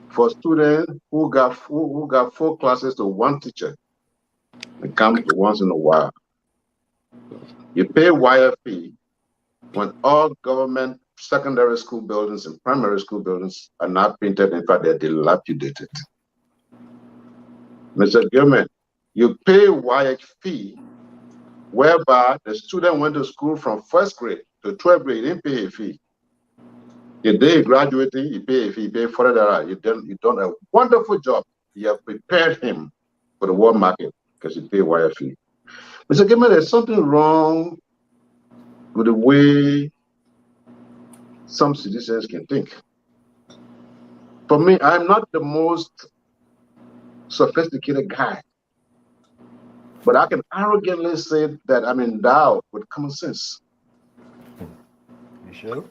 for students who got 4 classes to 1 teacher and come once in a while. You pay WAEC fee when all government secondary school buildings and primary school buildings are not painted. In fact, they're dilapidated. Mr. Gayman, you pay WAEC fee whereby the student went to school from 1st grade to 12th grade. He didn't pay a fee. The day he graduated, you pay a fee, you pay $40. You've done a wonderful job. You have prepared him for the world market because you pay WAEC fee. Mr. Gayman, there's something wrong with the way some citizens can think. For me, I'm not the most sophisticated guy, but I can arrogantly say that I'm endowed with common sense. You sure?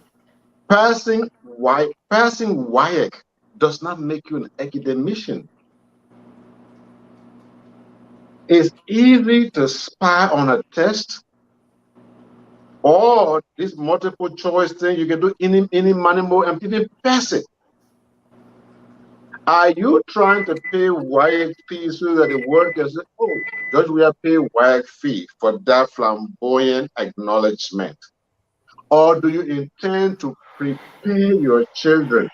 Passing WAEC does not make you an academician. It's easy to spy on a test, or this multiple choice thing, you can do any money more and people pass it. Are you trying to pay WAEC fees so that the world can say, oh, Judge, we have paid WAEC fee for that flamboyant acknowledgement? Or do you intend to prepare your children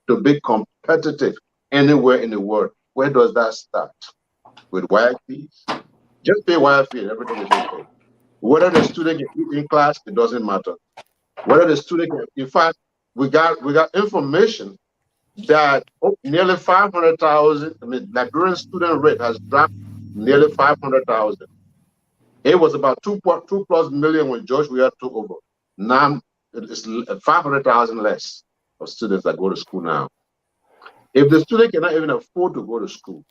to be competitive anywhere in the world? Where does that start? With WAEC fees? Just pay WAEC fee and everything is okay. Whether the student can eat in class, it doesn't matter. Whether the student can, in fact, we got information that nearly 500,000, I mean, Liberian student rate has dropped nearly 500,000. It was about 2+ million when George Weah took over. Now it's 500,000 less of students that go to school now. If the student cannot even afford to go to school,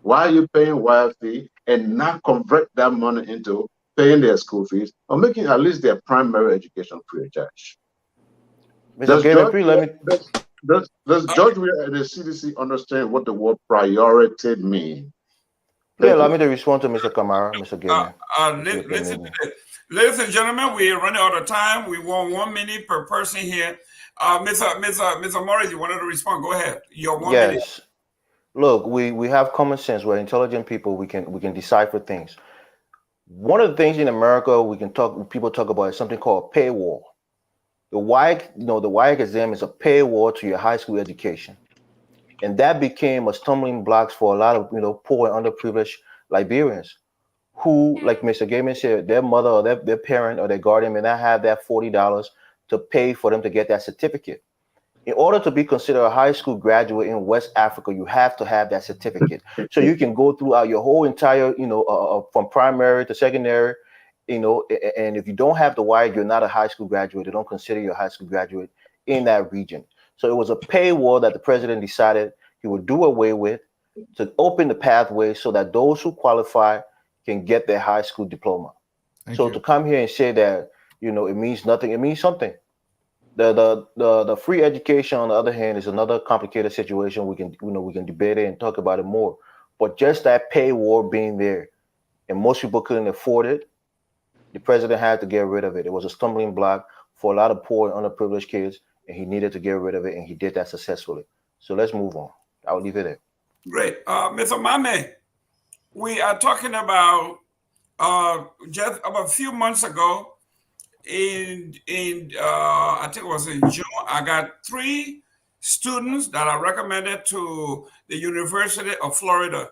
why are you paying wire fee and not convert that money into paying their school fees or making at least their primary education free of charge? Does George Weah and the CDC understand what the word priority means? Yeah, allow me to respond to Mr. Kamara, Mr. Gayman. Listen to this. Ladies and gentlemen, we are running out of time. We want 1 minute per person here. Mr. Morris, you wanted to respond? Go ahead. Your 1 minute. Yes. Look, we have common sense. We're intelligent people. We can decipher things. One of the things in America people talk about is something called paywall. The WAEC, the WAEC exam is a paywall to your high school education. And that became a stumbling block for a lot of poor and underprivileged Liberians who, like Mr. Gayman said, their mother or their parent or their guardian may not have that $40 to pay for them to get that certificate. In order to be considered a high school graduate in West Africa, you have to have that certificate. So you can go throughout your whole entire, from primary to secondary, and if you don't have the WAEC, you're not a high school graduate. They don't consider you a high school graduate in that region. So it was a paywall that the president decided he would do away with to open the pathway so that those who qualify can get their high school diploma. So to come here and say that, it means nothing, it means something. The free education, on the other hand, is another complicated situation. We can debate it and talk about it more. But just that paywall being there, and most people couldn't afford it, the president had to get rid of it. It was a stumbling block for a lot of poor and underprivileged kids, and he needed to get rid of it, and he did that successfully. So let's move on. I'll leave it there. Great. Mr. Mame, we are talking about just about a few months ago, in I think it was in June, I got 3 students that are recommended to the University of Florida.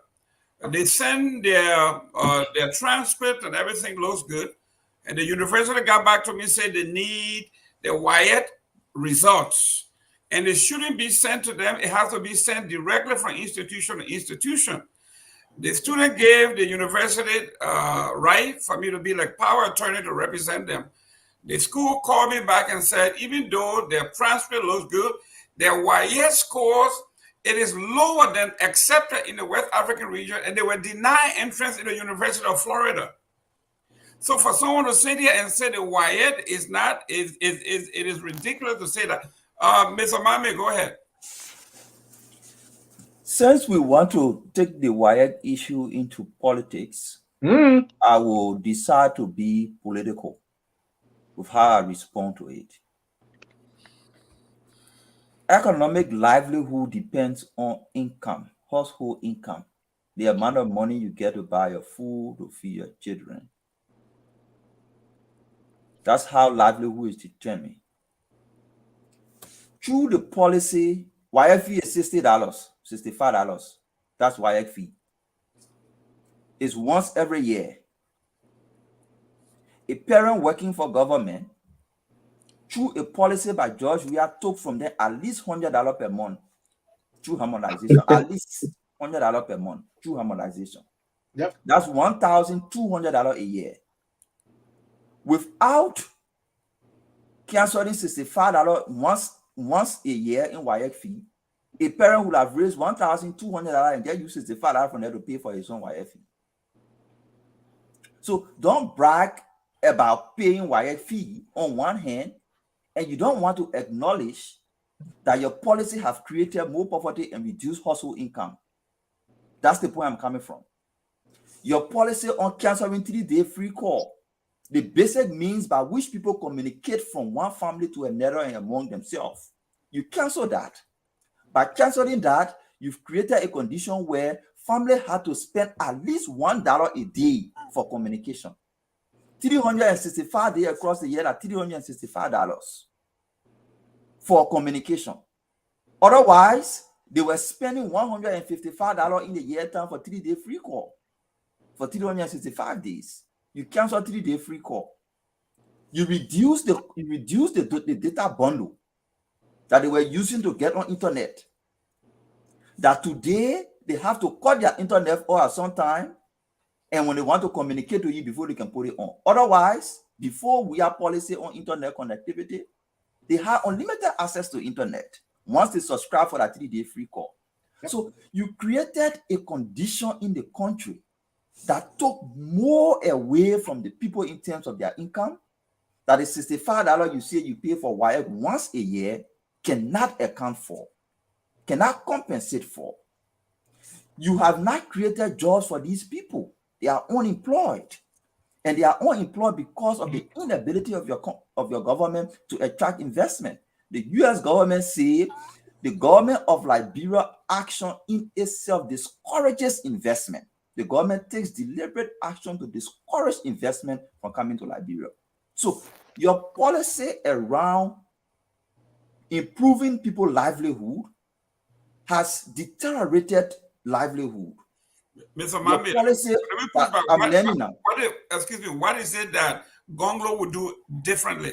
They send their transcript and everything looks good. And the university got back to me and said they need the WAEC results. And it shouldn't be sent to them. It has to be sent directly from institution to institution. The student gave the university right for me to be like power attorney to represent them. The school called me back and said, even though their transcript looks good, their WAEC scores, it is lower than accepted in the West African region, and they were denied entrance in the University of Florida. So for someone to sit here and say the WAEC is not, it is ridiculous to say that. Mr. Mame, go ahead. Since we want to take the WAEC issue into politics, I will decide to be political with how I respond to it. Economic livelihood depends on income, household income, the amount of money you get to buy your food, to feed your children. That's how livelihood is determined. Through the policy, WAEC fee is $60, $65. That's WAEC fee. It's once every year. A parent working for government, through a policy by George Weah, took from them at least $100 per month through harmonization. At least $100 per month through harmonization. Yep. That's $1,200 a year. Without canceling $65 once a year in WAEC fee, a parent would have raised $1,200 and just use $65 from there to pay for his own WAEC fee. So don't brag about paying WAEC fee on one hand, and you don't want to acknowledge that your policy has created more poverty and reduced household income. That's the point I'm coming from. Your policy on canceling 3-day free call, the basic means by which people communicate from one family to another and among themselves, you cancel that. By canceling that, you've created a condition where family had to spend at least $1 a day for communication. 365 days across the year at $365 for communication. Otherwise, they were spending $155 in the year time for 3-day free call for 365 days. You cancel 3-day free call. You reduce the data bundle that they were using to get on internet. That today they have to cut their internet or at some time, and when they want to communicate to you before they can put it on. Otherwise, before we have policy on internet connectivity, they have unlimited access to internet once they subscribe for that 3-day free call. So you created a condition in the country that took more away from the people in terms of their income, that the $65 you say you pay for WAEC once a year cannot account for, cannot compensate for. You have not created jobs for these people. They are unemployed. And they are unemployed because of the inability of your government to attract investment. The US government said the government of Liberia action in itself discourages investment. The government takes deliberate action to discourage investment from coming to Liberia. So your policy around improving people's livelihood has deteriorated livelihood. Mr. Mami, let me push back. Excuse me, what is it that Gonglo would do differently?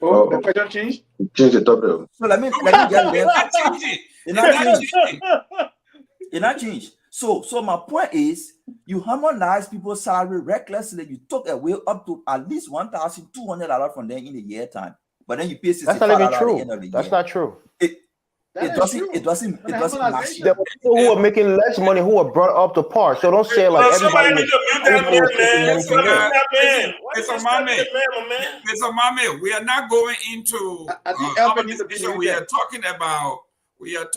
Oh, the question changed? Change the topic. So let me get there. It not change. So my point is, you harmonize people's salary recklessly. You took away up to at least $1,200 from them in a year time, but then you pay $65 That's not even at true. the end of the year. That's not true. It doesn't match. There were people who are making less money who are brought up to par. So don't say like everybody. Mr. Mami, we are not going into opposition. We are talking about the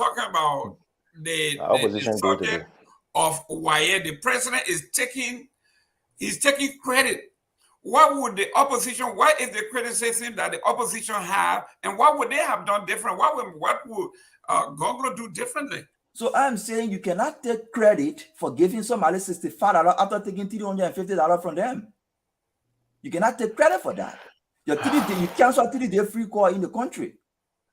subject of why the president is taking credit. What would the opposition, what is the criticism that the opposition have, and what would they have done different? What would Gonglo do differently? So I'm saying you cannot take credit for giving somebody $65 after taking $350 from them. You cannot take credit for that. You cancel a 3-day free call in the country.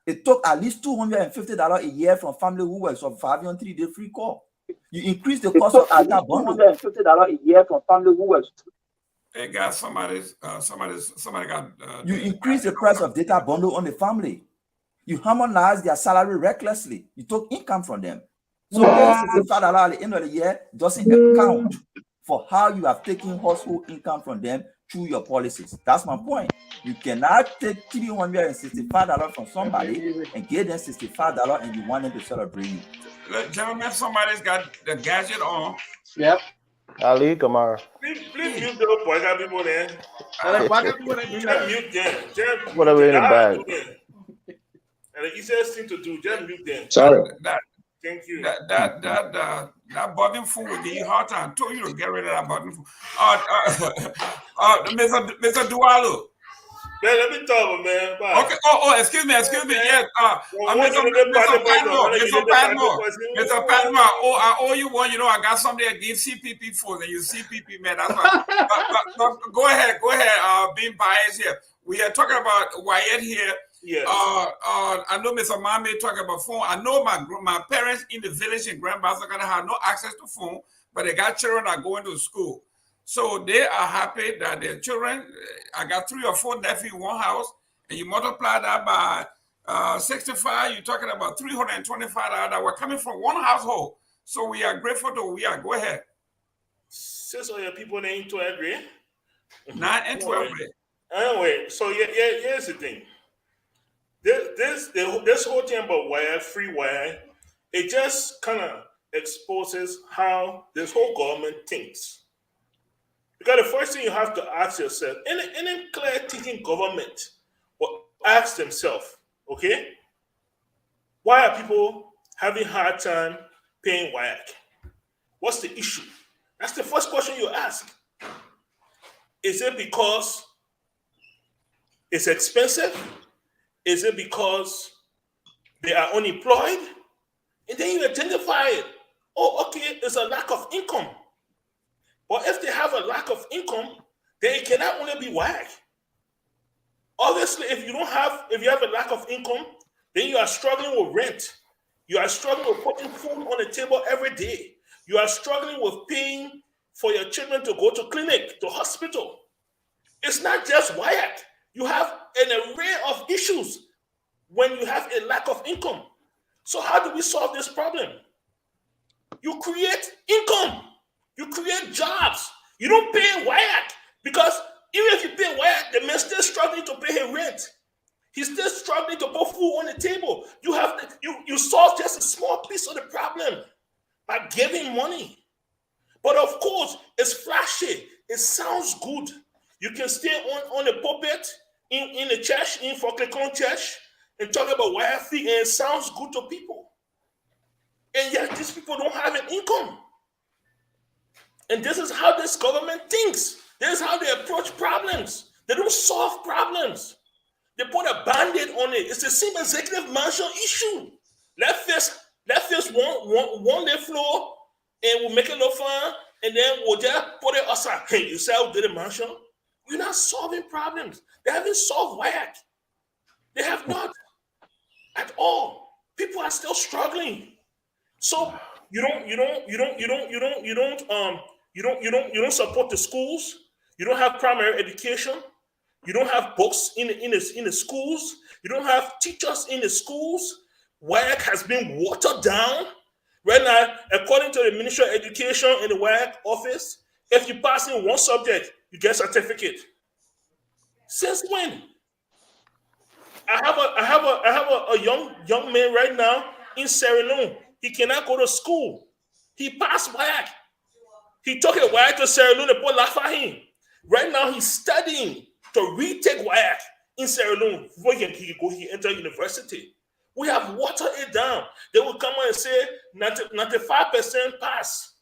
It took at least $250 a year from family who were surviving on 3-day free call. You increase the cost of data bundle. $250 a year from family who were. Hey guys, somebody got. You increase the price of data bundle on the family. You harmonize their salary recklessly. You took income from them. So $65 at the end of the year doesn't account for how you have taken household income from them through your policies. That's my point. You cannot take $365 from somebody and give them $65 and you want them to celebrate you. Gentlemen, somebody's got the gadget on. Yep. Ali Kamara. Please mute the boy. Got people there. Just mute them. Whatever in the bag. And the easiest thing to do, just mute them. Sorry. Thank you. That button phone will give you a hard time. I told you to get rid of that button phone. Mr. Dualu. Man, let me talk, man. Bye. Okay. Excuse me. Yes. Mr. Padmore. I owe you one. You know, I got something against CPP folks, and you CPP, man. That's why. Go ahead. Being biased here. We are talking about Wyatt here. Yes. I know Mr. Mame talking about phone. I know my parents in the village in Grand Basakana have no access to phone, but they got children that are going to school. So they are happy that their children, I got 3 or 4 nephews in one house, and you multiply that by 65, you're talking about $325 that were coming from one household. So we are grateful to Weah. Go ahead. Since all your people ain't to agree. 9 and 12. Anyway, so here's the thing. This whole thing about wire, free wire, it just kind of exposes how this whole government thinks. Because the first thing you have to ask yourself, any clear thinking government will ask themselves, okay, why are people having a hard time paying WAEC? What's the issue? That's the first question you ask. Is it because it's expensive? Is it because they are unemployed? And then you identify it. Oh, okay, it's a lack of income. But if they have a lack of income, then it cannot only be WAEC. Obviously, if you have a lack of income, then you are struggling with rent. You are struggling with putting food on the table every day. You are struggling with paying for your children to go to clinic, to hospital. It's not just WAEC. You have an array of issues when you have a lack of income. So how do we solve this problem? You create income. You create jobs. You don't pay WAEC, because even if you pay WAEC, the man's still struggling to pay his rent. He's still struggling to put food on the table. You solve just a small piece of the problem by giving money. But of course, it's flashy. It sounds good. You can stay on the pulpit in the church, in Foklekon church, and talk about WAEC, and it sounds good to people. And yet these people don't have an income. And this is how this government thinks. This is how they approach problems. They don't solve problems. They put a Band-Aid on it. It's the same executive mansion issue. Let's fix one day floor, and we'll make it look fun, and then we'll just put it aside. Hey, you say I did a mansion? We're not solving problems. They haven't solved WAEC. They have not at all. People are still struggling. So you don't support the schools. You don't have primary education. You don't have books in the schools. You don't have teachers in the schools. WAEC has been watered down. Right now, according to the Ministry of Education in the WAEC office, if you pass in one subject, you get a certificate. Since when? I have a young man right now in Sierra Leone. He cannot go to school. He passed WAEC. He took a WAEC to Sierra Leone and put laugh at him. Right now, he's studying to retake WAEC in Sierra Leone before he can enter university. We have watered it down. They will come and say 95% pass.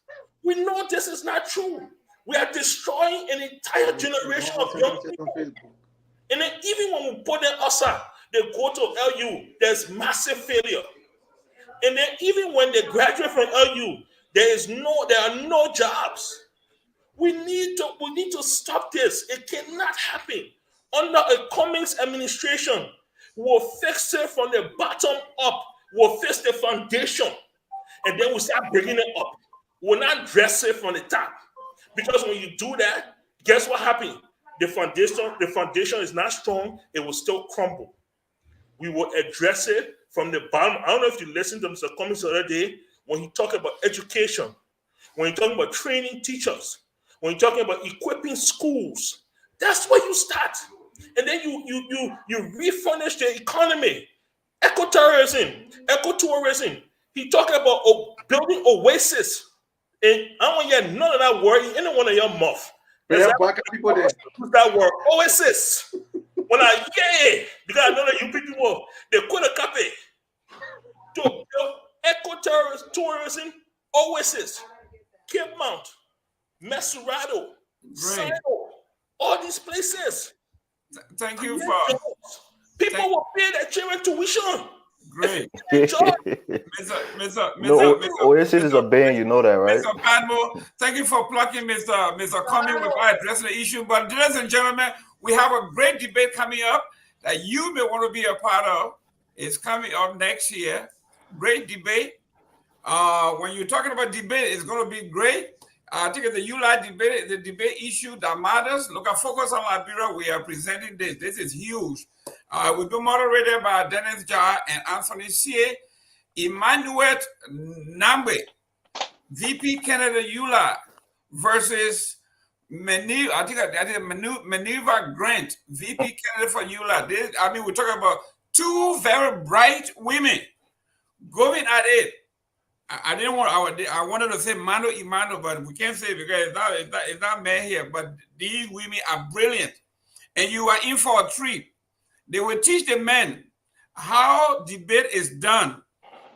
We know this is not true. We are destroying an entire generation of young people. And then even when we put them outside, they go to LU, there's massive failure. And then even when they graduate from LU, there are no jobs. We need to stop this. It cannot happen. Under a Cummings administration, we'll fix it from the bottom up. We'll fix the foundation. And then we'll start bringing it up. We'll not dress it from the top. Because when you do that, guess what happens? The foundation is not strong. It will still crumble. We will address it from the bottom. I don't know if you listened to Mr. Cummings the other day when he talked about education, when he talking about training teachers, when you're talking about equipping schools. That's where you start. And then you refurnish the economy. Ecotourism. He talking about building oasis. And I don't want to hear none of that word in any one of your mouth. People there. That word, oasis. When because I know that you people, they could have copy to build ecotourism oasis, Cape Mount, Mesurado, Sino, all these places. Thank you for people will pay their children tuition. Great. Oasis is obeying, you know that, right? Mr. Padmo, thank you for plucking Mr. Cummings without addressing the issue. But ladies and gentlemen, we have a great debate coming up that you may want to be a part of. It's coming up next year. Great debate. When you're talking about debate, it's going to be great. I think the ULI debate, the debate issue that matters. Look at Focus on Liberia. We are presenting this. This is huge. We've been moderated by Dennis Jar and Anthony C. Emmanuel Nambe, VP Canada ULI versus Meniva, I think Meniva Grant, VP Canada for ULI. We're talking about two very bright women going at it. I wanted to say Mano Imano, but we can't say it because it's not man here. But these women are brilliant, and you are in for a treat. They will teach the men how debate is done.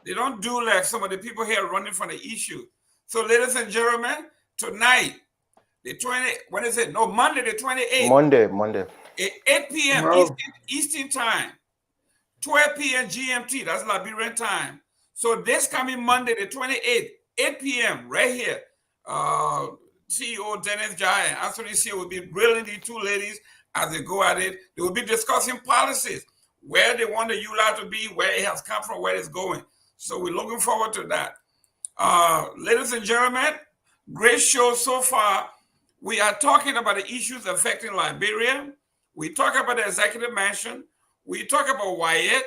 They don't do like some of the people here running from the issue. So, ladies and gentlemen, tonight, Monday the 28th. Monday. At 8 p.m. Eastern Time, 12 p.m. GMT, that's Liberian time. So this coming Monday, the 28th, 8 p.m. right here, CEO Dennis Jai and Anthony C. will be grilling these two ladies as they go at it. They will be discussing policies, where they want the ULI to be, where it has come from, where it's going. So we're looking forward to that. Ladies and gentlemen, Great show so far. We are talking about the issues affecting Liberia. We talk about the executive mansion. We talk about Wyatt.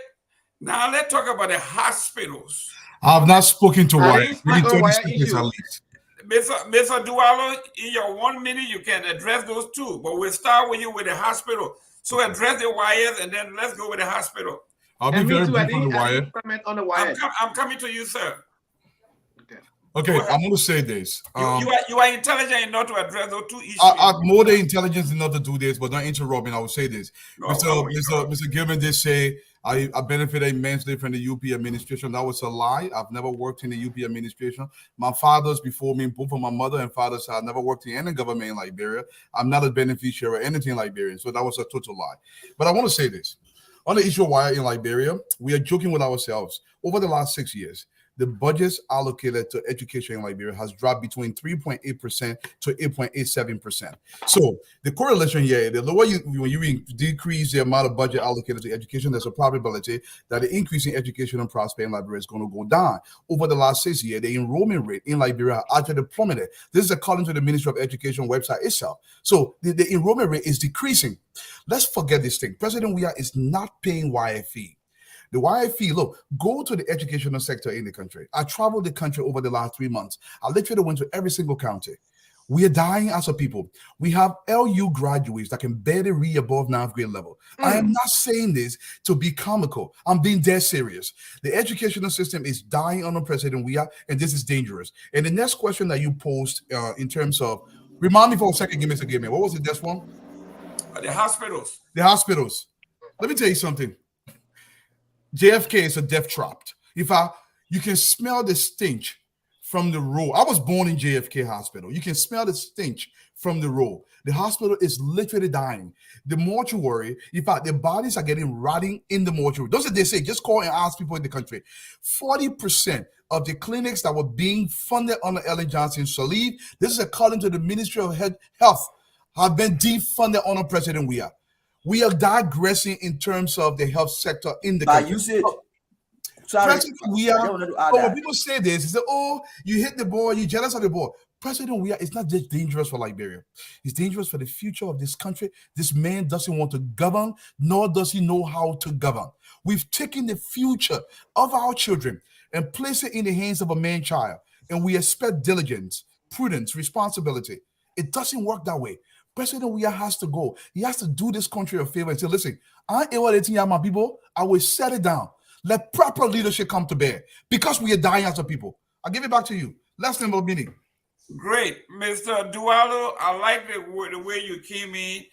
Now let's talk about the hospitals. I have not spoken to I Wyatt. didn't Maybe speak on 30 Wyatt seconds issue. at least. Mr. Dualo, in your 1 minute, you can address those two, but we'll start with you with the hospital. So address the Wyatt, and then let's go with the hospital. I'll be And me very too. I brief on the didn't Wyatt. comment on the Wyatt. I'm coming to you, sir. Okay, I'm going to say this. You are intelligent enough to address those two issues. I'm more than intelligent enough to do this, but don't interrupt me. I will say this. No, Mr. Gayman did say I benefited immensely from the UP administration. That was a lie. I've never worked in the UP administration. My fathers before me, both of my mother and father's side, never worked in any government in Liberia. I'm not a beneficiary or anything in Liberia. So that was a total lie. But I want to say this. On the issue of why in Liberia, we are joking with ourselves. Over the last 6 years, the budgets allocated to education in Liberia has dropped between 3.8% to 8.87%. So the correlation here, the lower when you decrease the amount of budget allocated to education, there's a probability that the increase in education and prosperity in Liberia is going to go down. Over the last 6 years, the enrollment rate in Liberia actually plummeted. This is according to the Ministry of Education website itself. So the enrollment rate is decreasing. Let's forget this thing. President Weah is not paying YFE. The YFE, look, go to the educational sector in the country. I traveled the country over the last 3 months. I literally went to every single county. We are dying as a people. We have LU graduates that can barely read above 9th grade level. I am not saying this to be comical. I'm being dead serious. The educational system is dying under President Weah, and this is dangerous. And the next question that you posed in terms of, remind me for a second, Mr. Gayman, what was the next one? The hospitals. The hospitals. Let me tell you something. JFK is a death trap. You can smell the stench from the road. I was born in JFK Hospital. You can smell the stench from the road. The hospital is literally dying. The mortuary, in fact, the bodies are getting rotting in the mortuary. Those are they say. Just call and ask people in the country. 40% of the clinics that were being funded under Ellen Johnson Sirleaf, this is according to the Ministry of Health, have been defunded under President Weah. We are digressing in terms of the health sector in the country. You said, sorry, when people say this, they say, oh, you hit the ball, you're jealous of the ball. President Weah is not just dangerous for Liberia. He's dangerous for the future of this country. This man doesn't want to govern, nor does he know how to govern. We've taken the future of our children and placed it in the hands of a man-child, and we expect diligence, prudence, responsibility. It doesn't work that way. President Weah has to go. He has to do this country a favor and say, listen, I ain't evaluating my people. I will set it down. Let proper leadership come to bear because we are dying as a people. I'll give it back to you. Last number meeting. Great. Mr. Dualo, I like the way you came in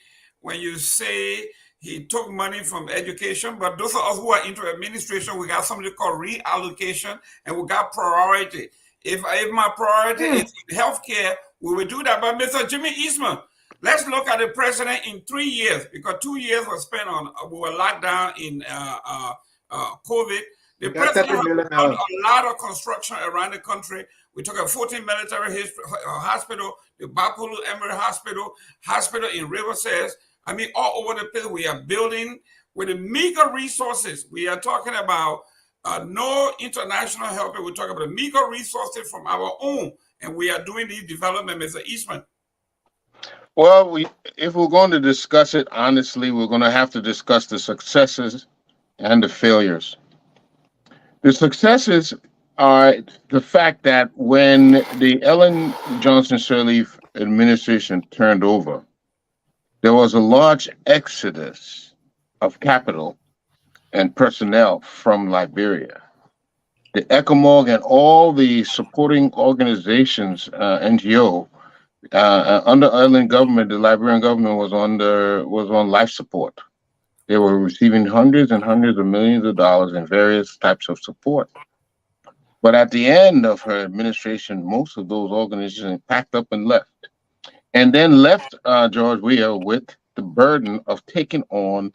when you say he took money from education, but those of us who are into administration, we got something called reallocation and we got priority. If my priority is in healthcare, we will do that. But Mr. Jimmy Eastman, let's look at the president in 3 years, because 2 years was spent on, we were locked down in COVID. The president has done a lot of construction around the country. We took a 14 military hospital, the Bakulu Emery Hospital in Riverside. I mean, all over the place we are building with the meager resources. We are talking about no international help. We're talking about the meager resources from our own, and we are doing these development, Mr. Eastman. Well, if we're going to discuss it honestly, we're going to have to discuss the successes and the failures. The successes are the fact that when the Ellen Johnson Sirleaf administration turned over, there was a large exodus of capital and personnel from Liberia. The ECOMOG and all the supporting organizations, NGO, under Ellen government, the Liberian government was on life support. They were receiving hundreds and hundreds of millions of dollars in various types of support. But at the end of her administration, most of those organizations packed up and left. And then left George Weah with the burden of taking on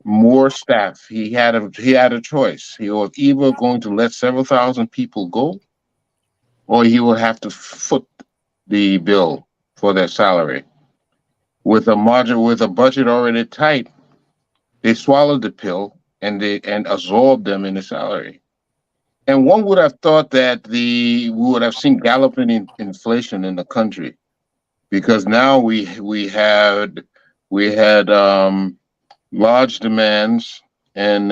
more staff. He had a choice. He was either going to let several thousand people go, or he will have to foot the bill for their salary. With a budget already tight, they swallowed the pill and absorbed them in the salary. And one would have thought that we would have seen galloping inflation in the country, because now we had large demands and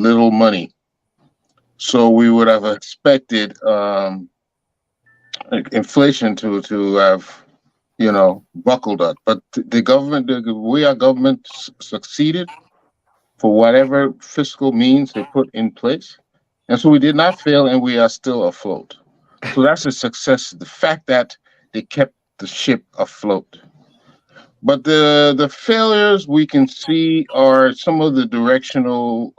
little money. So we would have expected inflation to have, buckled up. But the government, our government succeeded for whatever fiscal means they put in place. And so we did not fail, and we are still afloat. So that's a success. The fact that they kept the ship afloat. But the failures we can see are some of the directional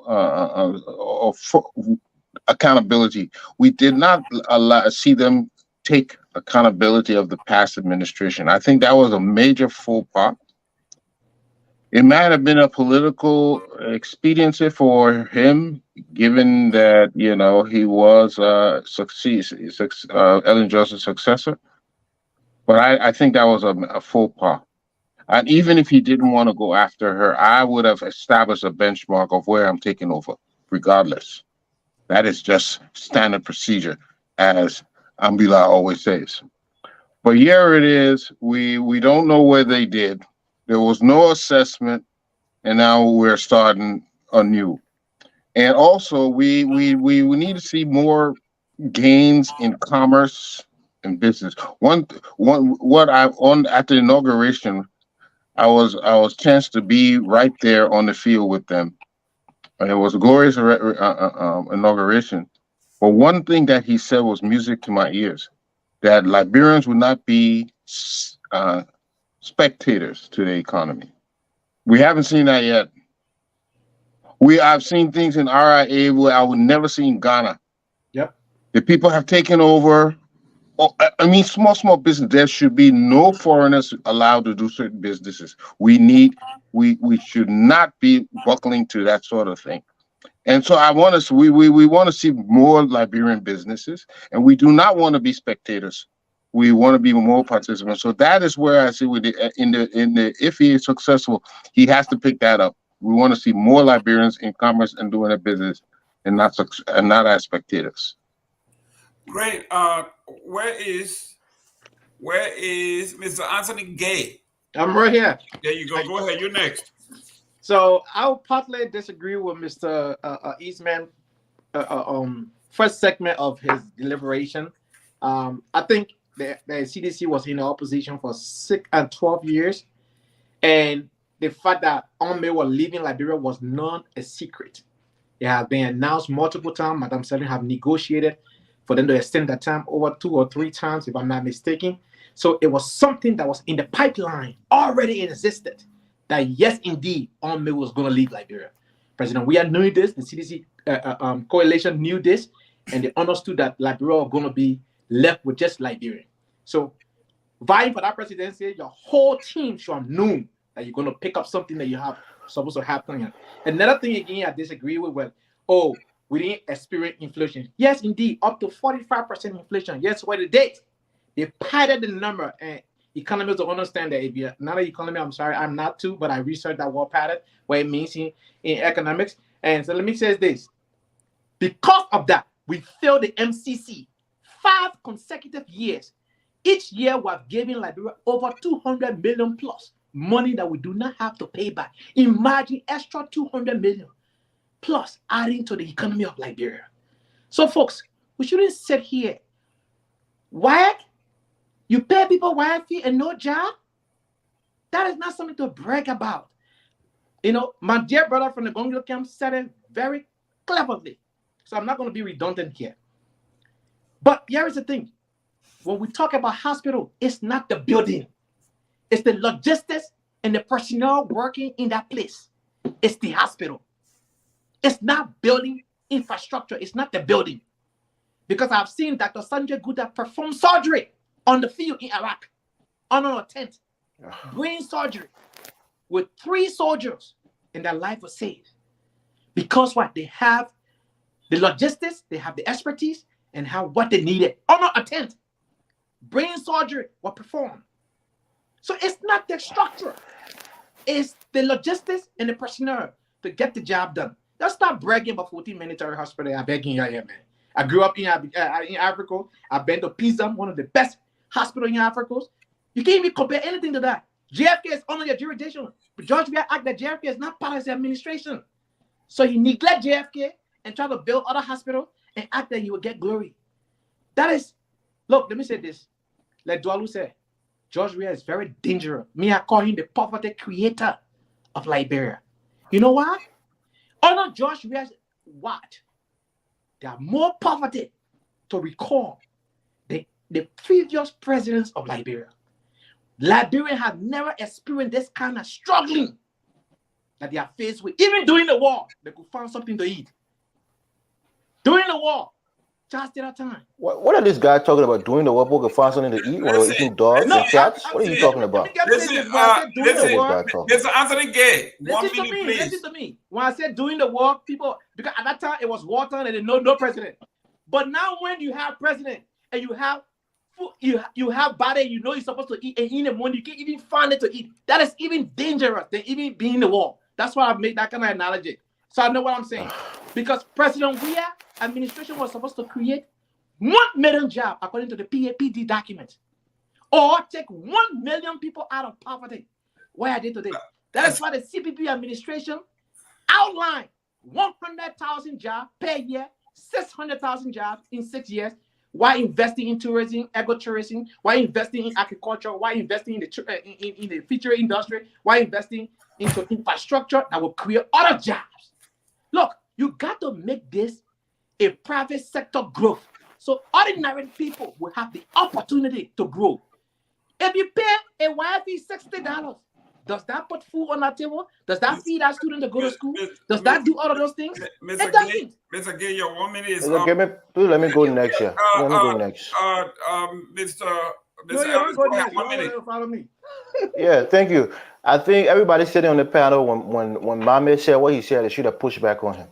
accountability. We did not see them take accountability of the past administration. I think that was a major faux pas. It might have been a political expediency for him, given that, he was Ellen Johnson successor. But I think that was a faux pas. And even if he didn't want to go after her, I would have established a benchmark of where I'm taking over, regardless. That is just standard procedure, as Ambila always says. But here it is. We don't know where they did. There was no assessment, and now we're starting anew. And also, we need to see more gains in commerce and business. At the inauguration, I was chanced to be right there on the field with them. And it was a glorious inauguration. But one thing that he said was music to my ears, that Liberians would not be spectators to the economy. We haven't seen that yet. I've seen things in RIA where I would never see in Ghana. Yep. The people have taken over. Small business. There should be no foreigners allowed to do certain businesses. We should not be buckling to that sort of thing. And so we want to see more Liberian businesses, and we do not want to be spectators. We want to be more participants. So that is where I see if he is successful, he has to pick that up. We want to see more Liberians in commerce and doing a business, and not as spectators. Great. Where is Mr. Anthony Gay? I'm right here. There you go. Go ahead. You're next. So I'll partly disagree with Mr. Eastman. First segment of his deliberation. I think the CDC was in the opposition for 6 and 12 years, and the fact that Ome was leaving Liberia was not a secret. It has been announced multiple times. Madam Selin have negotiated for them to extend that time over 2 or 3 times, if I'm not mistaken. So it was something that was in the pipeline, already existed, that yes, indeed, Ome was going to leave Liberia. President Weah knew this, the CDC coalition knew this, and they understood that Liberia was going to be left with just Liberia. So vying for that presidency, your whole team should have known that you're going to pick up something that you have supposed to happen. Another thing, again, I disagree with, we didn't experience inflation. Yes, indeed, up to 45% inflation. Yes, what the date? They padded the number, and economists don't understand that. If you're not an economist, I'm sorry, I'm not too, but I researched that word padded, what it means in economics. And so let me say this. Because of that, we failed the MCC 5 consecutive years. Each year, we have given Liberia over 200 million plus money that we do not have to pay back. Imagine extra 200 million plus adding to the economy of Liberia. So, folks, we shouldn't sit here. WAEC? You pay people WAEC fee and no job? That is not something to brag about. My dear brother from the Gonglo camp said it very cleverly. So I'm not going to be redundant here. But here is the thing. When we talk about hospital, it's not the building. It's the logistics and the personnel working in that place. It's the hospital. It's not building infrastructure. It's not the building. Because I've seen Dr. Sanjay Gupta perform surgery on the field in Iraq, under a tent, brain surgery with 3 soldiers, and their life was saved. Because what? They have the logistics, they have the expertise, and have what they needed. Under a tent, brain surgery was performed. So it's not the structure. It's the logistics and the personnel to get the job done. Let's stop bragging about 14 military hospital. I'm begging you here, man. I grew up in Africa. I've been to Pisa, one of the best hospitals in Africa. You can't even compare anything to that. JFK is under your jurisdiction. But George Weah act that JFK is not part of his administration. So he neglect JFK and try to build other hospitals and act that he will get glory. That is, look, let me say this. Like Dwalu said, George Weah is very dangerous. Me, I call him the poverty creator of Liberia. You know why? Under George Weah's watch, there are more poverty to recall than the previous presidents of Liberia. Liberians have never experienced this kind of struggling that they are faced with. Even during the war, they could find something to eat. During the war, just at a time. What are these guys talking about? Doing the war, people can find something to eat while eating dogs and cats? What are you talking about? Listen, Anthony Gay, 1 minute, please. Listen to me. When I said doing the war, people, because at that time it was wartime and no president. But now when you have president and you have food, you have body, you know you're supposed to eat, and in the morning you can't even find it to eat. That is even dangerous than even being in the war. That's why I made that kind of analogy. So I know what I'm saying. Because President Weah administration was supposed to create 1 million jobs according to the PAPD document, or take 1 million people out of poverty. Where are they today? That is why the CPP administration outlined 100,000 jobs per year, 600,000 jobs in 6 years. Why investing in tourism, ecotourism? Why investing in agriculture? Why investing in the feature industry? Why investing into infrastructure that will create other jobs? Look, you got to make this a private sector growth, so ordinary people will have the opportunity to grow. If you pay a YFE $60, does that put food on that table? Does that feed our student to go to school? Does that do all of those things? Mr. Gay, your 1 minute is up. Please let me go next year. Let me go next. Mr. Elvis, go ahead, 1 minute. Follow me. Yeah, thank you. I think everybody sitting on the panel, when Mame said what he said, they should have pushed back on him.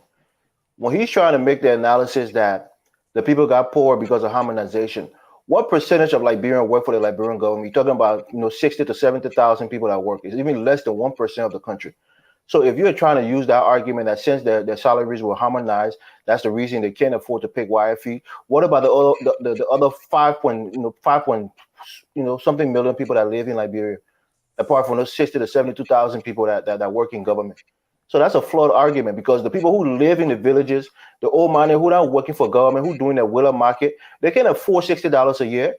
When he's trying to make the analysis that the people got poor because of harmonization, what percentage of Liberians work for the Liberian government? You're talking about 60 to 70,000 people that work. It's even less than 1% of the country. So if you're trying to use that argument that since their salaries were harmonized, that's the reason they can't afford to pay YFE. What about the other 5 something million people that live in Liberia, apart from those 60 to 72,000 people that work in government? So that's a flawed argument, because the people who live in the villages, the old money who are not working for government, who doing their Weah market, they can afford $60 a year.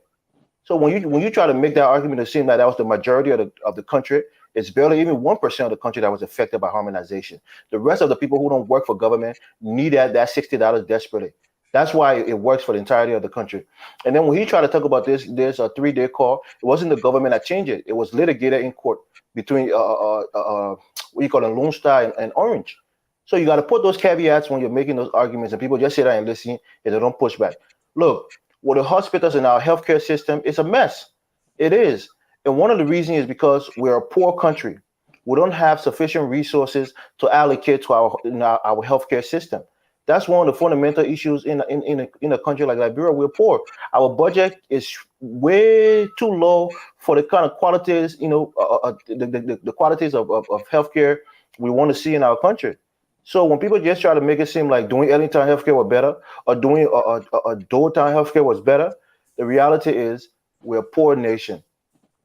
So when you try to make that argument to seem like that was the majority of the country, it's barely even 1% of the country that was affected by harmonization. The rest of the people who don't work for government need that $60 desperately. That's why it works for the entirety of the country. And then when he tried to talk about there's a 3-day call, it wasn't the government that changed it. It was litigated in court between what you call Lone Star and Orange. So you got to put those caveats when you're making those arguments, and people just sit there and listen and they don't push back. Look, with the hospitals in our healthcare system, it's a mess. It is. And one of the reasons is because we're a poor country. We don't have sufficient resources to allocate to our healthcare system. That's one of the fundamental issues in a country like Liberia. We're poor. Our budget is way too low for the kind of qualities, the qualities of healthcare we want to see in our country. So when people just try to make it seem like doing early time healthcare was better, or doing a dual time healthcare was better, the reality is we're a poor nation,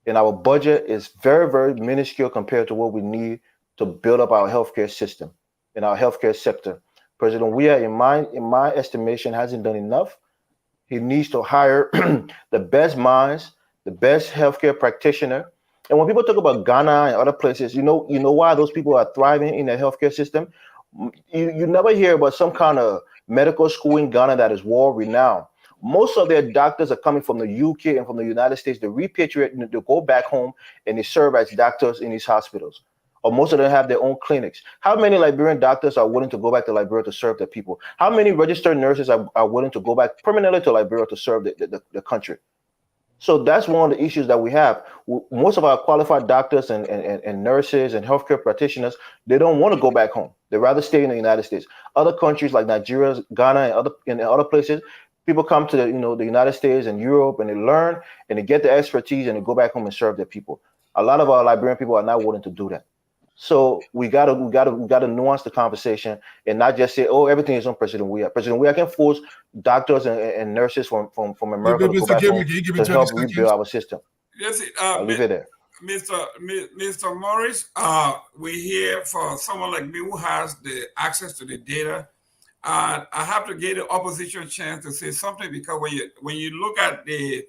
and our budget is very, very minuscule compared to what we need to build up our healthcare system and our healthcare sector. President Weah, in my estimation, hasn't done enough. He needs to hire the best minds, the best healthcare practitioner. And when people talk about Ghana and other places, you know why those people are thriving in the healthcare system? You never hear about some kind of medical school in Ghana that is world-renowned. Most of their doctors are coming from the UK and from the United States. They repatriate, they go back home, and they serve as doctors in these hospitals. Or most of them have their own clinics. How many Liberian doctors are willing to go back to Liberia to serve their people? How many registered nurses are willing to go back permanently to Liberia to serve the country? So that's one of the issues that we have. Most of our qualified doctors and nurses and healthcare practitioners, they don't want to go back home. They rather stay in the United States. Other countries like Nigeria, Ghana, and other places, people come to the United States and Europe, and they learn and they get the expertise and they go back home and serve their people. A lot of our Liberian people are not willing to do that. So we gotta nuance the conversation and not just say, oh, everything is on President Weah. President Weah can force doctors and nurses from America to go back home to help rebuild our system. Yes, I'll leave it there. Mr. Morris, we're here for someone like me who has the access to the data. I have to give the opposition a chance to say something, because when you look at the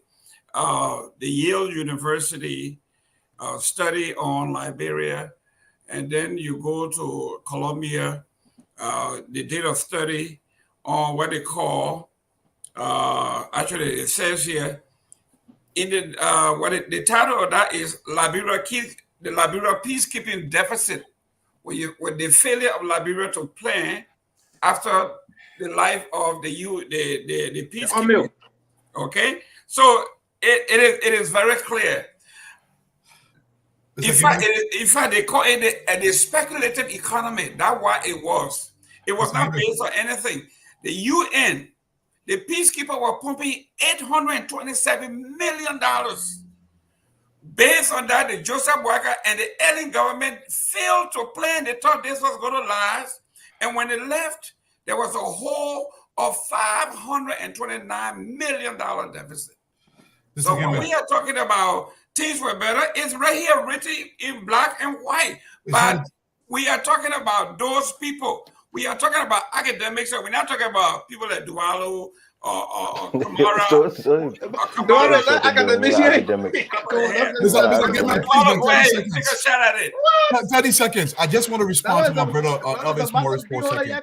Yale University study on Liberia, and then you go to Columbia, the data study on what they call, actually it says here, in the title of that is the Liberia peacekeeping deficit, with the failure of Liberia to plan after the life of the peacekeeping. Okay, so it is very clear. In fact, they call it the speculative economy. That's what it was. It was not based on anything. The UN, the peacekeeper, were pumping $827 million. Based on that, the Joseph Boakai and the Ellen government failed to plan. They thought this was going to last. And when they left, there was a hole of $529 million deficit. So when we are talking about things were better, it's right here written in black and white. But we are talking about those people. We are talking about academics. So we're not talking about people like Dualo or Kamara. Take a shot at it. 30 seconds. I just want to respond to my brother Elvis Morris for a second.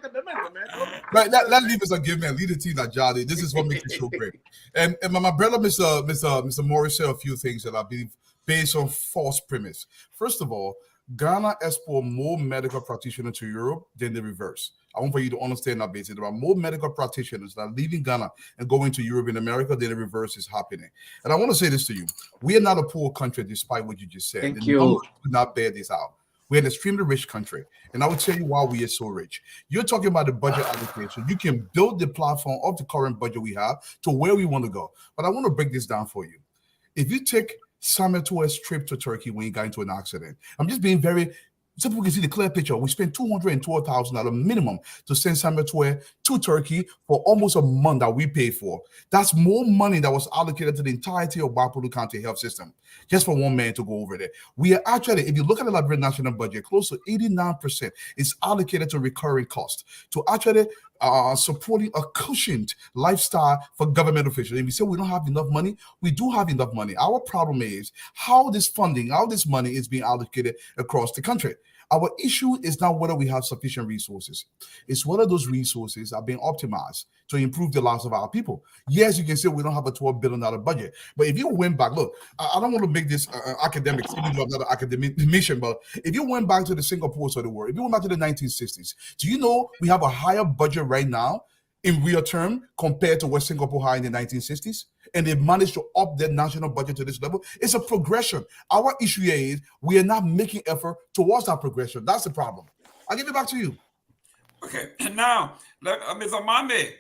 Right, that leave us a give man, lead the team like Jolly. This is what makes it so great. And my brother, Mr. Morris, said a few things that I believe based on false premise. First of all, Ghana export more medical practitioners to Europe than the reverse. I want for you to understand that basis. There are more medical practitioners that are leaving Ghana and going to Europe and America than the reverse is happening. And I want to say this to you. We are not a poor country, despite what you just said. Thank you. Numbers could not bear this out. We're an extremely rich country. And I will tell you why we are so rich. You're talking about the budget allocation. You can build the platform of the current budget we have to where we want to go. But I want to break this down for you. If you take Samuel Tua's trip to Turkey when he got into an accident, I'm just being very, so people can see the clear picture. We spent $212,000 minimum to send Samuel Tua to Turkey for almost a month that we paid for. That's more money that was allocated to the entirety of Bapulu County health system, just for one man to go over there. We are actually, if you look at the Liberian national budget, close to 89% is allocated to recurring costs, to actually supporting a cushioned lifestyle for government officials. If we say we don't have enough money, we do have enough money. Our problem is how this money is being allocated across the country. Our issue is not whether we have sufficient resources. It's whether those resources are being optimized to improve the lives of our people. Yes, you can say we don't have a $12 billion budget, but if you went back, look, I don't want to make this academics, even though I'm not an academician, but if you went back to the Singapores of the world, if you went back to the 1960s, do you know we have a higher budget right now in real term compared to what Singapore had in the 1960s? And they've managed to up their national budget to this level. It's a progression. Our issue here is we are not making effort towards that progression. That's the problem. I'll give it back to you. Okay, and now, Mr. Mame,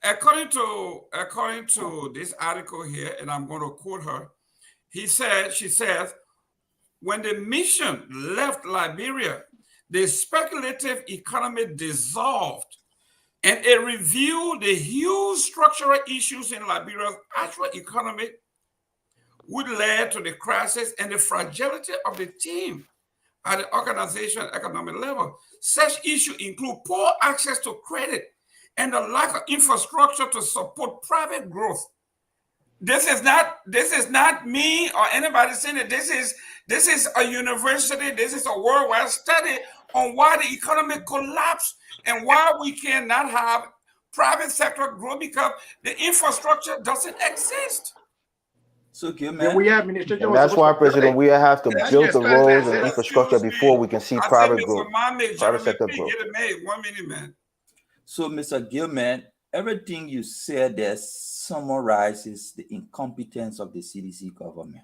according to this article here, and I'm going to quote her, she says, when the mission left Liberia, the speculative economy dissolved, and it revealed the huge structural issues in Liberia's actual economy, which led to the crisis and the fragility of the team at the organization economic level. Such issues include poor access to credit and the lack of infrastructure to support private growth. This is not me or anybody saying it. This is a university. This is a worldwide study on why the economy collapsed and why we cannot have private sector growth, because the infrastructure doesn't exist. So, man. And that's why President Weah have to build the roads and infrastructure before we can see private growth, private sector growth. 1 minute, man. So, Mr. Gayman, everything you said there summarizes the incompetence of the CDC government.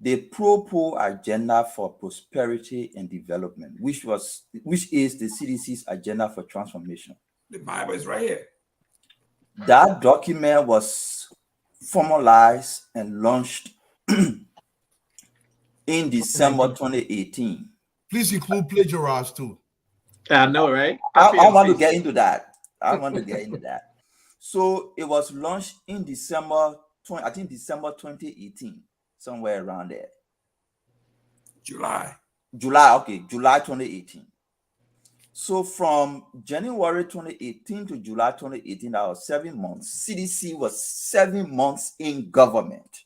The pro-poor agenda for prosperity and development, which is the CDC's agenda for transformation. The Bible is right here. That document was formalized and launched in in December 2018. Please include plagiarized too. I know, right? I want to get into that. So it was launched in December 2018, somewhere around there. July 2018. So from January 2018 to July 2018, that was 7 months. CDC was 7 months in government,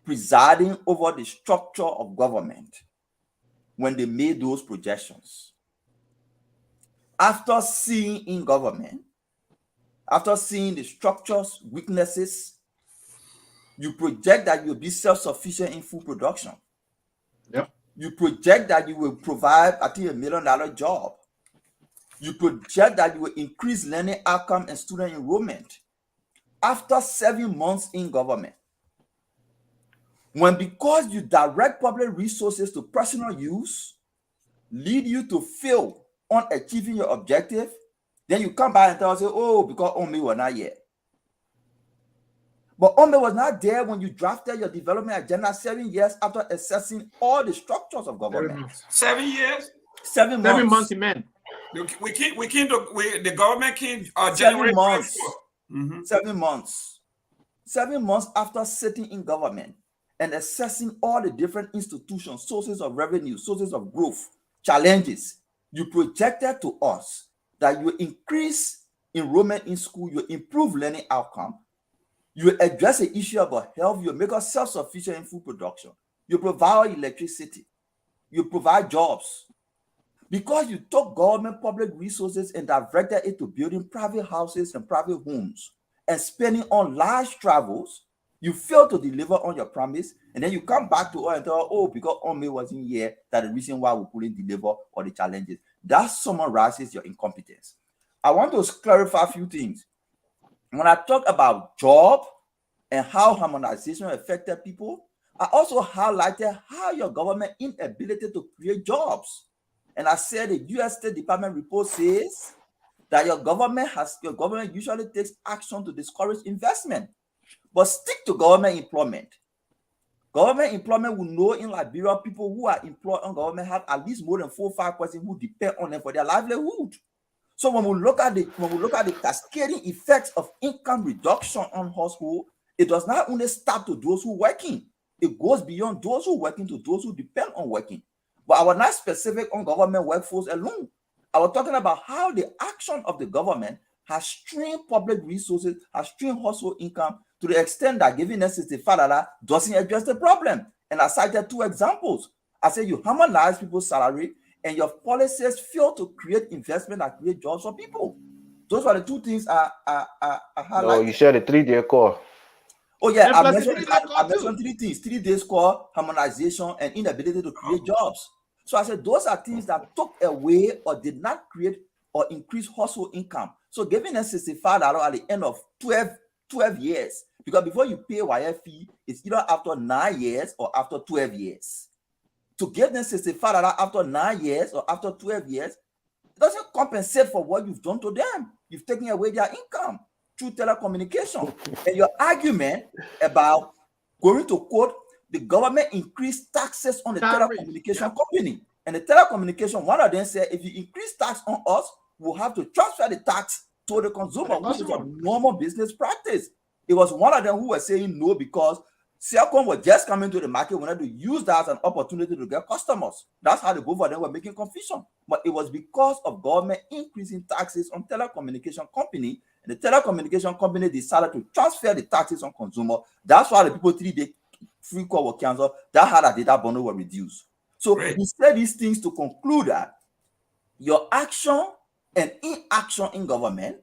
presiding over the structure of government when they made those projections. After seeing in government, after seeing the structure's weaknesses, you project that you'll be self-sufficient in food production. Yep. You project that you will provide, I think, $1 million job. You project that you will increase learning outcome and student enrollment. After 7 months in government, because you direct public resources to personal use, lead you to fail on achieving your objective, then you come back and tell us, oh, because Ome was not here. But Ome was not there when you drafted your development agenda 7 years after assessing all the structures of government. 7 years? 7 months. 7 months, man. The government came January January months. 24th. 7 months. 7 months after sitting in government and assessing all the different institutions, sources of revenue, sources of growth, challenges, you projected to us that you increase enrollment in school, you improve learning outcome, you address the issue about health, you make us self-sufficient in food production, you provide electricity, you provide jobs. Because you took government public resources and directed it to building private houses and private homes and spending on large travels, you fail to deliver on your promise, and then you come back to us and tell, oh, because Ome wasn't here, that's the reason why we couldn't deliver all the challenges. That summarizes your incompetence. I want to clarify a few things. When I talk about job and how harmonization affected people, I also highlighted how your government inability to create jobs. And I said the U.S. State Department report says that your government usually takes action to discourage investment, but stick to government employment. Government employment will know in Liberia people who are employed on government have at least more than 4 or 5 persons who depend on them for their livelihood. So when we look at the cascading effects of income reduction on household, it does not only start to those who are working, it goes beyond those who are working to those who depend on working. But I was not specific on government workforce alone. I was talking about how the action of the government has strained public resources, has strained household income to the extent that giving us $65 doesn't address the problem. And I cited 2 examples. I said you harmonize people's salary and your policies fail to create investment and create jobs for people. Those are the 2 things I highlighted. No, you said a 3-day core. Oh yeah, I mentioned 3 things: 3 days core, harmonization, and inability to create jobs. So I said those are things that took away or did not create or increase household income. So giving them $65 at the end of 12 years, because before you pay WAEC fee, it's either after 9 years or after 12 years. To give them $65 after 9 years or after 12 years, it doesn't compensate for what you've done to them. You've taken away their income through telecommunication. And your argument about going to court, the government increased taxes on the telecommunication company. And the telecommunication, one of them said, if you increase tax on us, we'll have to transfer the tax to the consumer, which is a normal business practice. It was one of them who was saying no because Celcom was just coming to the market, wanted to use that as an opportunity to get customers. That's how the both of them were making confusion. But it was because of government increasing taxes on telecommunication company, and the telecommunication company decided to transfer the taxes on consumer. That's why the people 3-day free call were canceled. That's how the data bundle were reduced. So we said these things to conclude that your action and inaction in government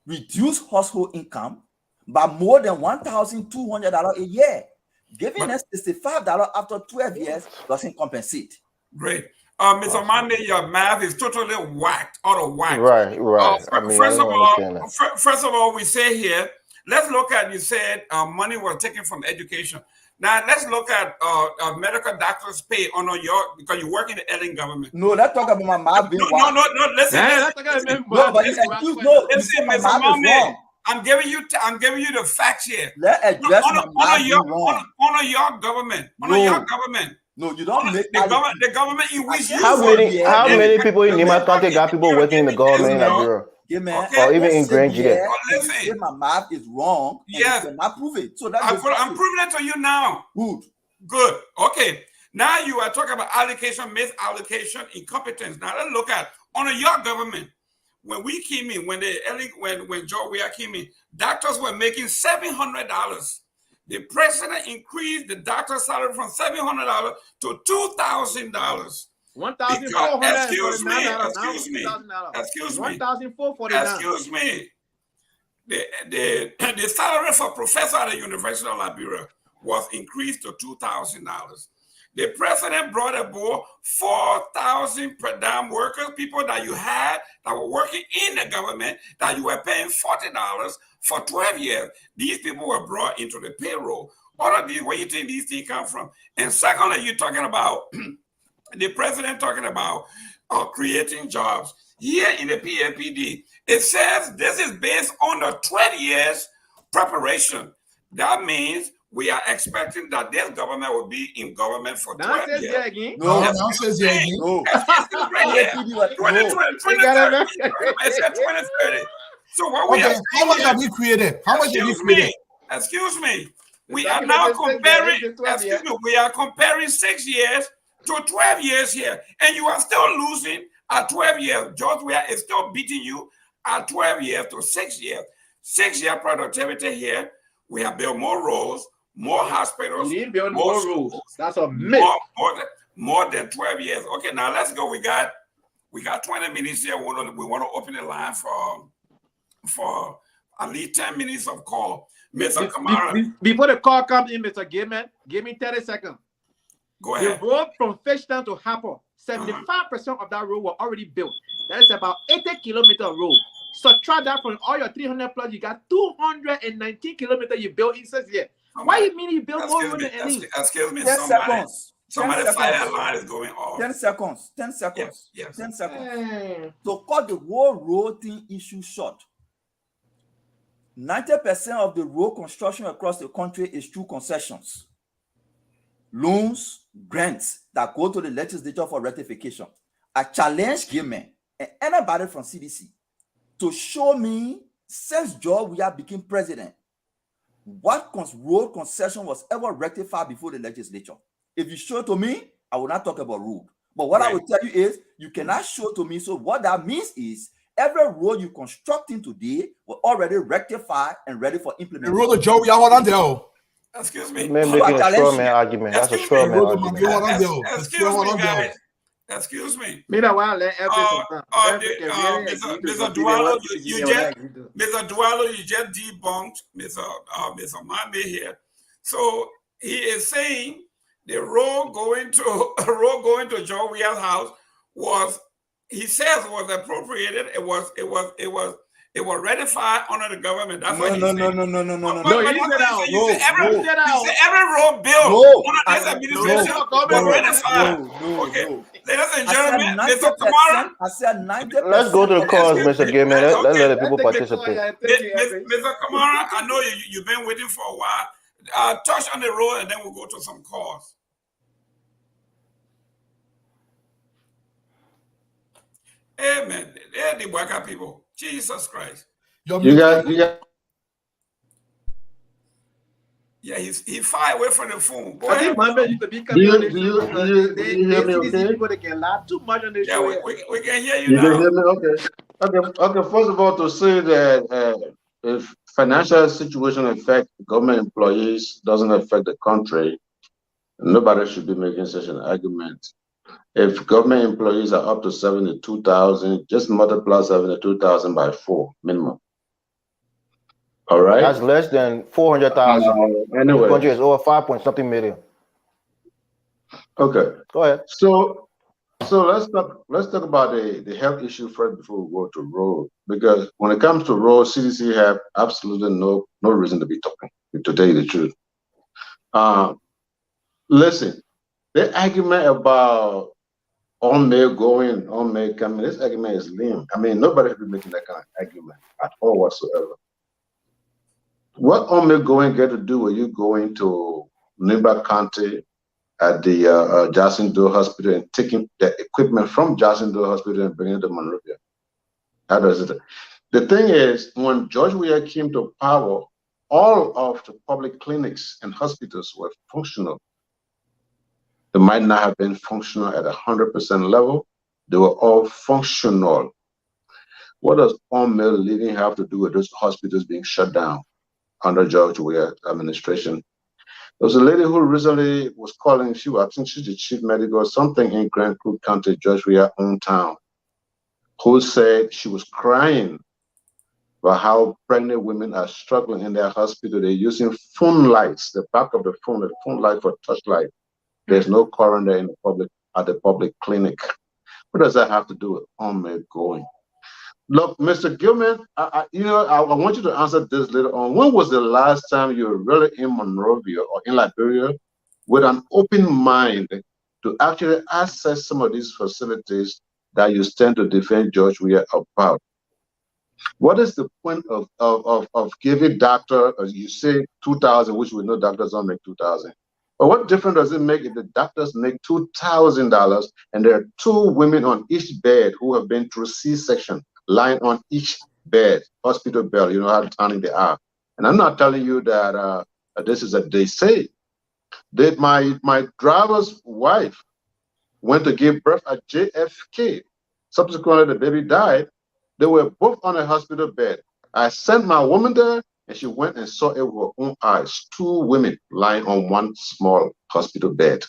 reduce household income by more than $1,200 a year. Giving us $65 after 12 years doesn't compensate. Great. Mr. Monday, your math is totally whacked, out of whack. Right. First of all, we say here, let's look at, you said money was taken from education. Now, let's look at medical doctors' pay because you work in the alien government. No, let's talk about my math. Listen, Mr. Monday. I'm giving you the facts here. Let's address honor your government. Honor your government. No, you don't make the government in which you How many people in Nima County got people working in the government in Liberia? Or even in Grand G? Say my math is wrong. Yes. You cannot prove it. So that's I'm proving it to you now. Good. Okay. Now you are talking about allocation, misallocation, incompetence. Now let's look at under your government. When we came in, when Joe Weah came in, doctors were making $700. The president increased the doctor's salary from $700 to $2,000. Excuse me. The salary for professor at the University of Liberia was increased to $2,000. The president brought aboard 4,000 per diem workers, people that you had that were working in the government that you were paying $40 for 12 years. These people were brought into the payroll. All of these, where you think these things come from? And secondly, you're talking about the president talking about creating jobs. Here in the PAPD, it says this is based on the 12 years preparation. That means we are expecting that this government will be in government for 12 years. No, nonsense here again. No. 2030. So what we are how much have you created? How much have you created? Excuse me. We are now comparing. Excuse me. We are comparing 6 years to 12 years here, and you are still losing at 12 years. George Weah is still beating you at 12 years to 6 years. 6-year productivity here. We have built more roads, more hospitals, more schools. That's a myth. More than 12 years. Okay, now let's go. We got 20 minutes here. We want to open the line for at least 10 minutes of call. Mr. Kamara. Before the call comes in, Mr. Gayman, give me 30 seconds. Go ahead. The road from Fishtown to Harper, 75% of that road were already built. That is about 80 kilometers of road. Subtract that from all your 300 plus, you got 219 kilometers you built in 6 years. Why you mean you built more road than any? Excuse me, 10 seconds. Somebody fire line is going off. 10 seconds. 10 seconds. Yes. 10 seconds. To cut the whole road thing issue short, 90% of the road construction across the country is through concessions, loans, grants that go to the legislature for ratification. I challenge Gayman and anybody from CDC to show me, since George Weah became president, what road concession was ever rectified before the legislature. If you show to me, I will not talk about road. But what I will tell you is, you cannot show to me. So what that means is, every road you constructing today was already rectified and ready for implementation. The road of Joe Weah on there. Excuse me. Man making a straw man argument. That's a straw man argument. Excuse me, guys. Excuse me. Meanwhile, let Mr. Dualo, you just debunked Mr. Mande here. So he is saying the road going to Joe Weah's house was, he says, was appropriated. It was ratified under the government. That's what he said. No. Every road built under this administration was ratified. Okay. Ladies and gentlemen, Mr. Kamara. I said 90%. Let's go to the cause, Mr. Gayman. Let's let the people participate. Mr. Kamara, I know you've been waiting for a while. Touch on the road and then we'll go to some calls. Amen. They're the Waka people. Jesus Christ. You got. Yeah, he far away from the phone. I think Manda used to be coming on the show. They hear me okay? People that can laugh too much on the show. We can hear you now. You can hear me? Okay. First of all, to say that if financial situation affect government employees doesn't affect the country, nobody should be making such an argument. If government employees are up to 72,000, just multiply 72,000 by 4 minimum. All right. That's less than 400,000. Anyway, the country is over 5-something million. Okay. Go ahead. So let's talk about the health issue first before we go to road, because when it comes to road, CDC have absolutely no reason to be talking, to tell you the truth. Listen, the argument about on May going, on May coming, this argument is lame. I mean, nobody will be making that kind of argument at all whatsoever. What on May going get to do with you going to Neighbor County at the Jacksonville Hospital and taking the equipment from Jacksonville Hospital and bringing it to Monrovia. How does it? The thing is, when George Weah came to power, all of the public clinics and hospitals were functional. They might not have been functional at 100% level. They were all functional. What does on-mill living have to do with those hospitals being shut down under George Weah administration? There was a lady who recently was calling, I think she's the chief medical or something in Grand Crook County, George Weah's hometown, who said she was crying about how pregnant women are struggling in their hospital. They're using phone lights, the back of the phone light for touchlight. There's no coroner in the public at the public clinic. What does that have to do with on-mill going? Look, Mr. Gayman, I want you to answer this later on. When was the last time you were really in Monrovia or in Liberia with an open mind to actually access some of these facilities that you stand to defend George Weah about? What is the point of giving doctor, as you say, $2,000, which we know doctors don't make $2,000? But what difference does it make if the doctors make $2,000 and there are 2 women on each bed who have been through C-section, lying on each bed, hospital bed, you know how tiny they are. And I'm not telling you that this is a they say. That my driver's wife went to give birth at JFK. Subsequently, the baby died. They were both on a hospital bed. I sent my woman there, and she went and saw it with her own eyes. 2 women lying on one small hospital bed.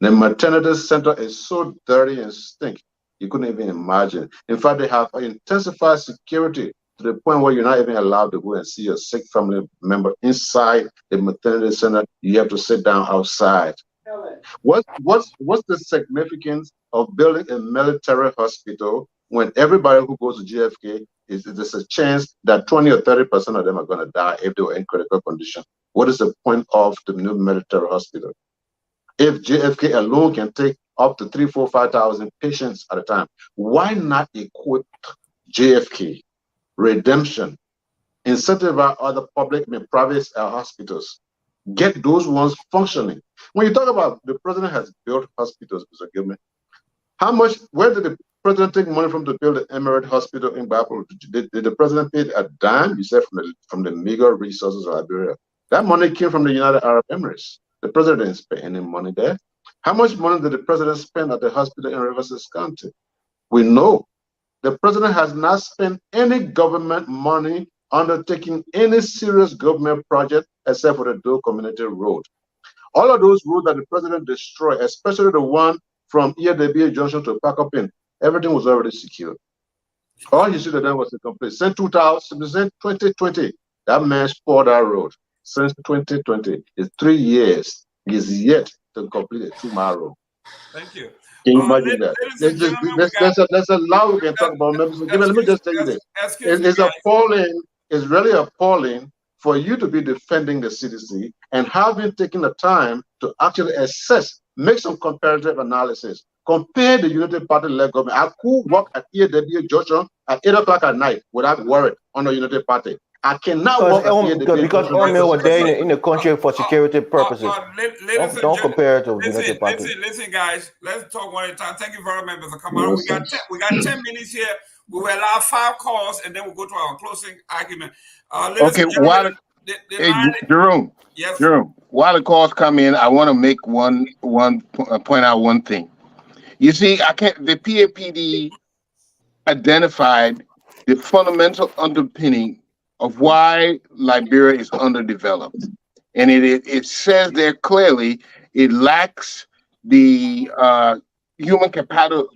The maternity center is so dirty and stink, you couldn't even imagine. In fact, they have intensified security to the point where you're not even allowed to go and see a sick family member inside the maternity center. You have to sit down outside. What's the significance of building a military hospital when everybody who goes to JFK there's a chance that 20 or 30% of them are going to die if they were in critical condition? What is the point of the new military hospital? If JFK alone can take up to 3,000, 4,000, 5,000 patients at a time, why not equip JFK, Redemption, incentivize other public and private hospitals, get those ones functioning? When you talk about the president has built hospitals, Mr. Gayman, where did the president take money from to build the Emirate Hospital in Bible? Did the president pay a dime? You said from the meager resources of Liberia. That money came from the United Arab Emirates. The president didn't spend any money there. How much money did the president spend at the hospital in Riverside County? We know the president has not spent any government money undertaking any serious government project except for the Doe Community Road. All of those roads that the president destroyed, especially the one from EAWA Junction to Pacopin, everything was already secured. All he should have done was to complete. Since 2020, that man spoiled that road. Since 2020, it's 3 years. He's yet to complete a 2-mile road. Thank you. Can you imagine that? Let's allow we can talk about members. Let me just tell you this. It's appalling. It's really appalling for you to be defending the CDC and having taken the time to actually assess, make some comparative analysis. Compare the United Party-led government. I could work at EAWA Junction at 8 o'clock at night without worry on the United Party. I cannot work at EAWA because on-mill were there in the country for security purposes. Don't compare it to United Party. Listen, guys. Let's talk one at a time. Thank you very much, Mr. Kamara. We got 10 minutes here. We will allow 5 calls, and then we'll go to our closing argument. Okay, Jerome. Yes. Jerome. While the calls come in, I want to make point out one thing. You see, the PAPD identified the fundamental underpinning of why Liberia is underdeveloped. And it says there clearly it lacks the human capacity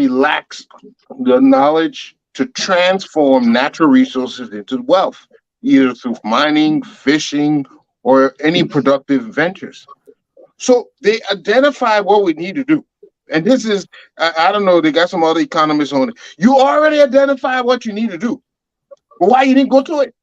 lacks the knowledge to transform natural resources into wealth, either through mining, fishing, or any productive ventures. So they identify what we need to do. And this is, I don't know, they got some other economists on it. You already identified what you need to do. But why you didn't go to it?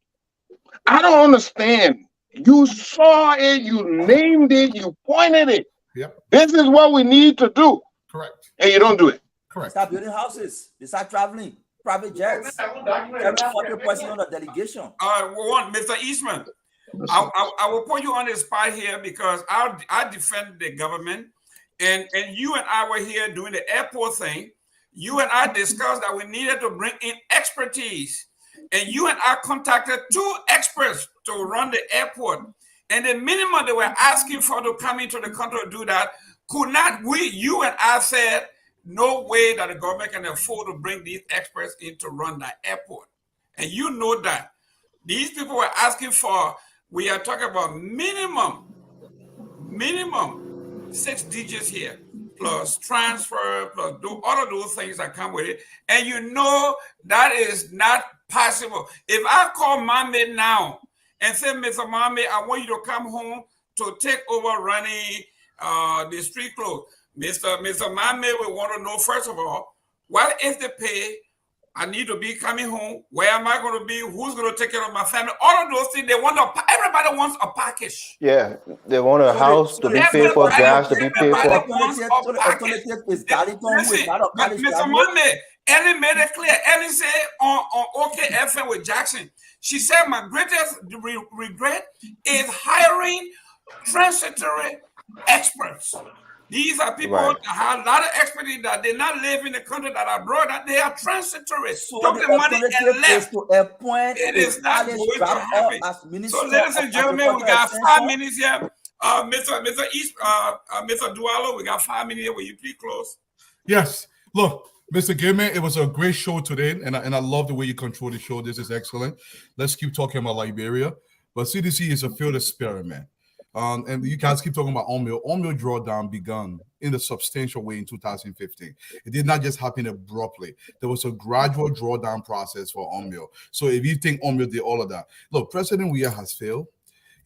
I don't understand. You saw it, you named it, you pointed it. Yep. This is what we need to do. Correct. And you don't do it. Correct. Start building houses. They start traveling. Private jets. Every 40% of the delegation. We want Mr. Eastman. I will put you on the spot here because I defend the government, and you and I were here doing the airport thing. You and I discussed that we needed to bring in expertise, and you and I contacted 2 experts to run the airport, and the minimum they were asking for to come into the country to do that you and I said, no way that the government can afford to bring these experts in to run that airport. And you know that. These people were asking for, we are talking about minimum 6 digits here, plus transfer, plus all of those things that come with it. And you know that is not possible. If I call Mohammed now and say, Mr. Mohammed, I want you to come home to take over running the street clothes. Mr. Mohammed will want to know, first of all, what is the pay? I need to be coming home. Where am I going to be? Who's going to take care of my family? All of those things. Everybody wants a package. Yeah, they want a house to be paid for, gas to be paid for. Listen, Mr. Mohammed, Ellie made it clear. Ellie said on OKFM with Jackson, she said, my greatest regret is hiring transitory experts. These are people that have a lot of expertise that they not live in the country that are abroad, that they are transitory. So took the money and left. To a point it is not going to happen. So, ladies and gentlemen, we got 5 minutes here. Mr. Dualo, we got 5 minutes here. Will you please close? Yes. Look, Mr. Gayman, it was a great show today, and I love the way you control the show. This is excellent. Let's keep talking about Liberia. But CDC is a field experiment. And you guys keep talking about Omeo. Omeo drawdown begun in a substantial way in 2015. It did not just happen abruptly. There was a gradual drawdown process for Omeo. So if you think Omeo did all of that, look, President Weah has failed.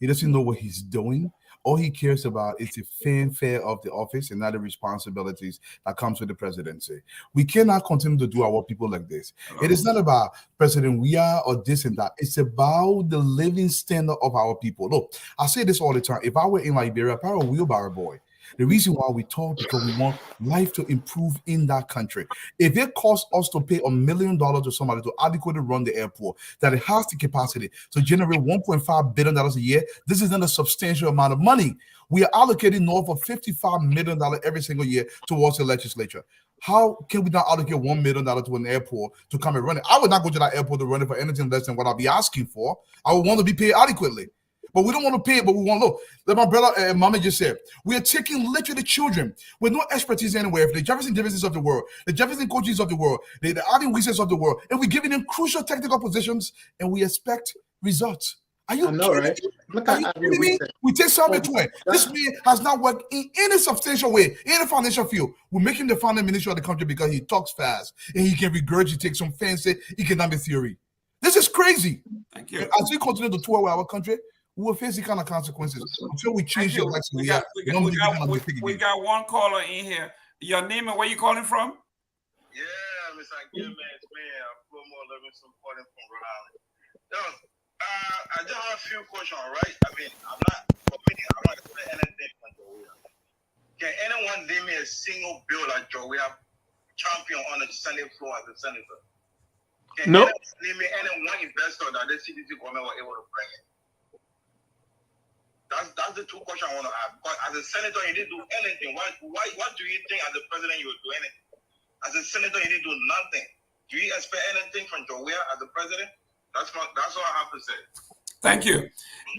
He doesn't know what he's doing. All he cares about is the fanfare of the office and not the responsibilities that comes with the presidency. We cannot continue to do our people like this. It is not about President Weah or this and that. It's about the living standard of our people. Look, I say this all the time. If I were in Liberia, if I were a wheelbarrow boy, the reason why we talk because we want life to improve in that country. If it costs us to pay $1 million to somebody to adequately run the airport, that it has the capacity to generate $1.5 billion a year, this is not a substantial amount of money. We are allocating north of $55 million every single year towards the legislature. How can we not allocate $1 million to an airport to come and run it? I would not go to that airport to run it for anything less than what I'll be asking for. I would want to be paid adequately. But we don't want to pay it, but we want to look. Like my brother and Mama just said, we are taking literally children with no expertise anywhere, the Jefferson Davises of the world, the Jefferson coaches of the world, the Alvin Weeses of the world, and we're giving them crucial technical positions, and we expect results. Are you kidding me? Look Are you kidding me? We take Samuel Twain. This man has not worked in any substantial way in the financial field. We make him the finance minister of the country because he talks fast and he can regurgitate some fancy economic theory. This is crazy. Thank you. As we continue to tour our country, we will face the kind of consequences until we change your life. We got one caller in here. Your name and where you calling from? Yeah, Mr. Gayman, it's me. I'm from Livingston, calling from Rhode Island. I just have a few questions, right? I mean, I'm not saying anything from Joe. Can anyone name me a single bill that Joe champion on the Senate floor as a senator? Can anyone name me any one investor that the CDC government were able to bring in? That's the 2 questions I want to ask. But as a senator, you didn't do anything. What do you think as a president you would do anything? As a senator, you didn't do nothing. Do you expect anything from Joe as a president? That's all I have to say. Thank you.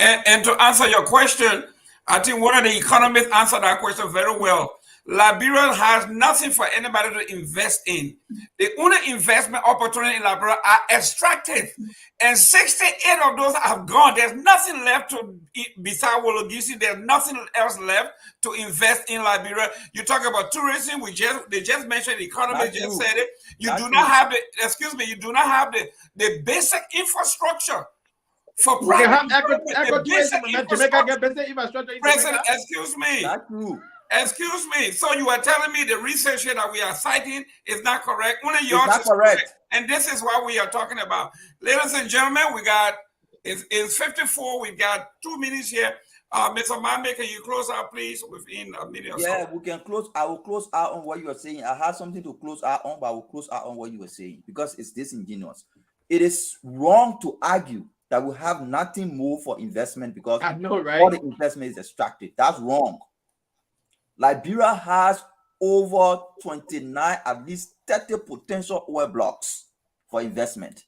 And to answer your question, I think one of the economists answered that question very well. Liberia has nothing for anybody to invest in. The only investment opportunity in Liberia are extractive. And 68 of those have gone. There's nothing left to, besides Wologisi, there's nothing else left to invest in Liberia. You talk about tourism, they just mentioned the economy, just said it. You do not have you do not have the basic infrastructure for private. Jamaica get basic infrastructure. President, excuse me. Excuse me. So you are telling me the research here that we are citing is not correct? Only yours is correct. And this is what we are talking about. Ladies and gentlemen, we got, it's 54. We've got 2 minutes here. Mr. Mambe, can you close out, please, within a minute or so? Yeah, we can close. I will close out on what you are saying. I have something to close out on, but I will close out on what you were saying because it's disingenuous. It is wrong to argue that we have nothing more for investment because I know, right? all the investment is extracted. That's wrong. Liberia has over 29, at least 30 potential oil blocks for investment.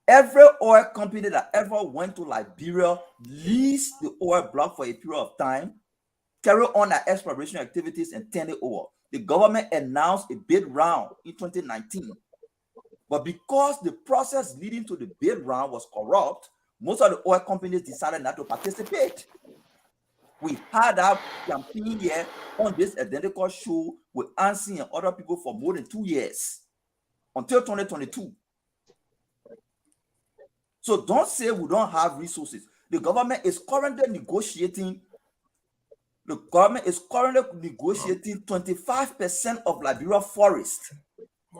Every oil company that ever went to Liberia leased the oil block for a period of time, carry on their exploration activities, and turn it over. The government announced a bid round in 2019. But because the process leading to the bid round was corrupt, most of the oil companies decided not to participate. We had our campaign here on this identical show with Ansi and other people for more than 2 years, until 2022. So don't say we don't have resources. The government is currently negotiating 25% of Liberia forest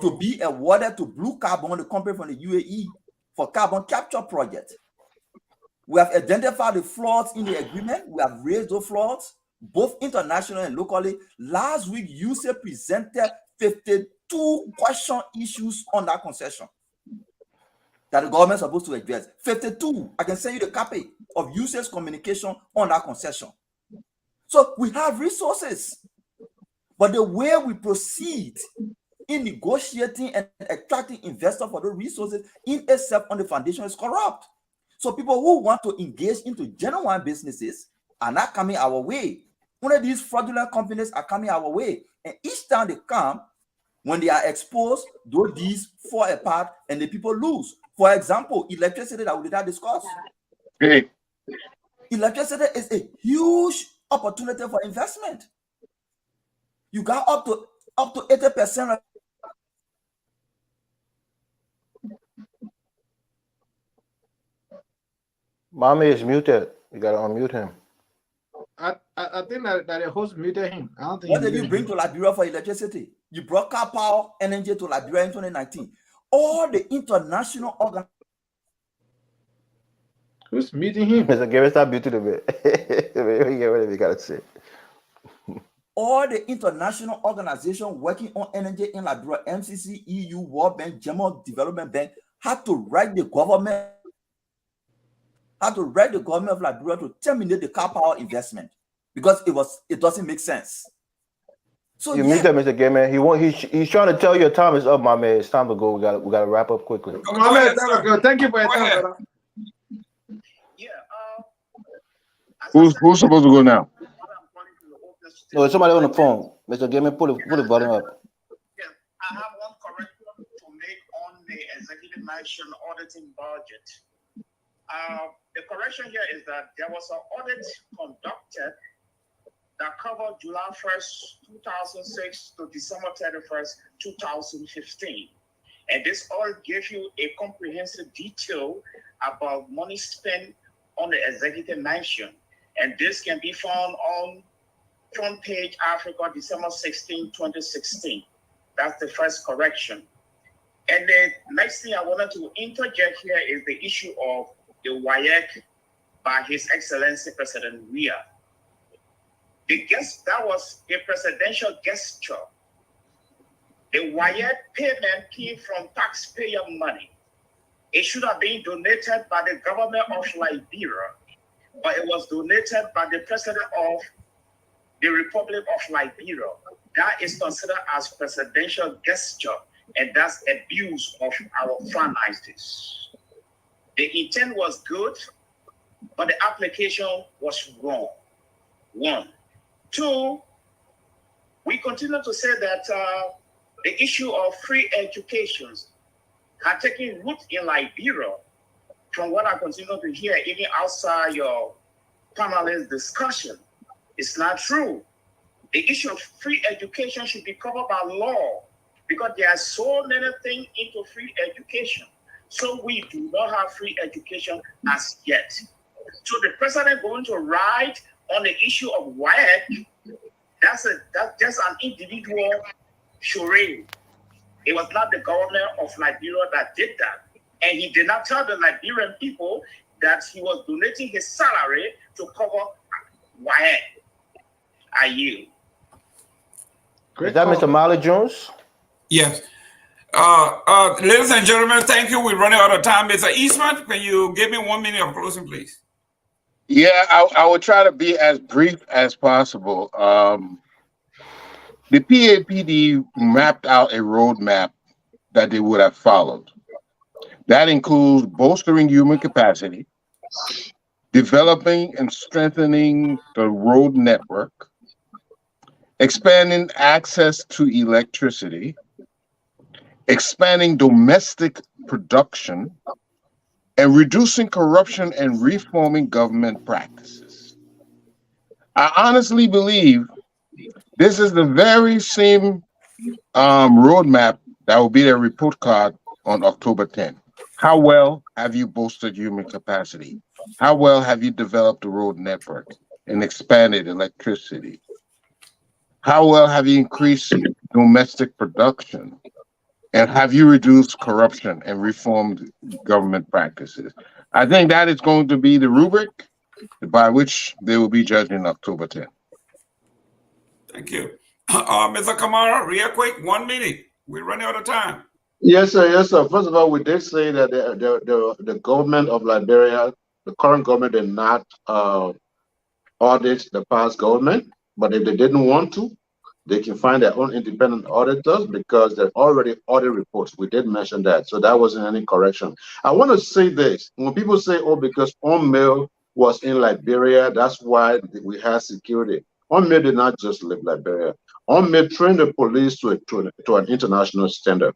to be awarded to Blue Carbon, the company from the UAE, for carbon capture project. We have identified the flaws in the agreement. We have raised those flaws, both internationally and locally. Last week, USAID presented 52 question issues on that concession that the government is supposed to address. 52. I can send you the copy of USAID's communication on that concession. So we have resources, but the way we proceed in negotiating and attracting investors for the resources in itself on the foundation is corrupt. So people who want to engage into genuine businesses are not coming our way. One of these fraudulent companies are coming our way. And each time they come, when they are exposed, though these fall apart and the people lose. For example, electricity that we did not discuss. Hey. Electricity is a huge opportunity for investment. You got up to 80%. Mommy is muted. You gotta unmute him. I think that the host muted him. I don't think. What did you bring to Liberia for electricity? You brought car power energy to Liberia in 2019. All the international organizations. Who's meeting him? Mr. Gayman, stop muting a bit. Get whatever you gotta say. All the international organizations working on energy in Liberia, MCC, EU, World Bank, German Development Bank, had to write the government of Liberia to terminate the car power investment because it doesn't make sense. So you muted Mr. Gayman. He's trying to tell you your time is up, my man. It's time to go. We gotta wrap up quickly. My man, thank you for your time, brother. Who's supposed to go now? No, it's somebody on the phone. Mr. Gayman, put the volume up. Yeah, I have one correction to make on the executive mansion auditing budget. The correction here is that there was an audit conducted that covered July 1st, 2006 to December 31st, 2015. And this all gave you a comprehensive detail about money spent on the executive mansion. And this can be found on Front Page Africa, December 16, 2016. That's the first correction. And the next thing I wanted to interject here is the issue of the WAEC by His Excellency President Weah. That was a presidential gesture. The WAEC payment came from taxpayer money. It should have been donated by the government of Liberia, but it was donated by the president of the Republic of Liberia. That is considered as presidential gesture, and that's abuse of our finances. The intent was good, but the application was wrong. 1. 2, we continue to say that the issue of free education had taken root in Liberia. From what I continue to hear, even outside your panelist discussion, it's not true. The issue of free education should be covered by law because there are so many things into free education. So we do not have free education as yet. So the president going to write on the issue of WAEC, that's just an individual charade. It was not the government of Liberia that did that. And he did not tell the Liberian people that he was donating his salary to cover WAEC. Are you? Is that Mr. Molly Jones? Yes. Ladies and gentlemen, thank you. We're running out of time. Mr. Eastman, can you give me 1 minute of closing, please? Yeah, I will try to be as brief as possible. The PAPD mapped out a roadmap that they would have followed. That includes bolstering human capacity, developing and strengthening the road network, expanding access to electricity, expanding domestic production, and reducing corruption and reforming government practices. I honestly believe this is the very same roadmap that will be their report card on October 10th. How well have you bolstered human capacity? How well have you developed the road network and expanded electricity? How well have you increased domestic production? And have you reduced corruption and reformed government practices? I think that is going to be the rubric by which they will be judging October 10th. Thank you. Mr. Kamara, real quick, 1 minute. We're running out of time. Yes, sir. Yes, sir. First of all, we did say that the government of Liberia, the current government, did not audit the past government. But if they didn't want to, they can find their own independent auditors because they're already audit reports. We did mention that. So that wasn't any correction. I want to say this. When people say, oh, because ONMIL was in Liberia, that's why we had security. ONMIL did not just leave Liberia. ONMIL trained the police to an international standard.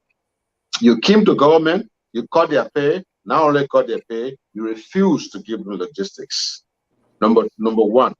You came to government, you cut their pay, not only cut their pay, you refuse to give them logistics. Number one.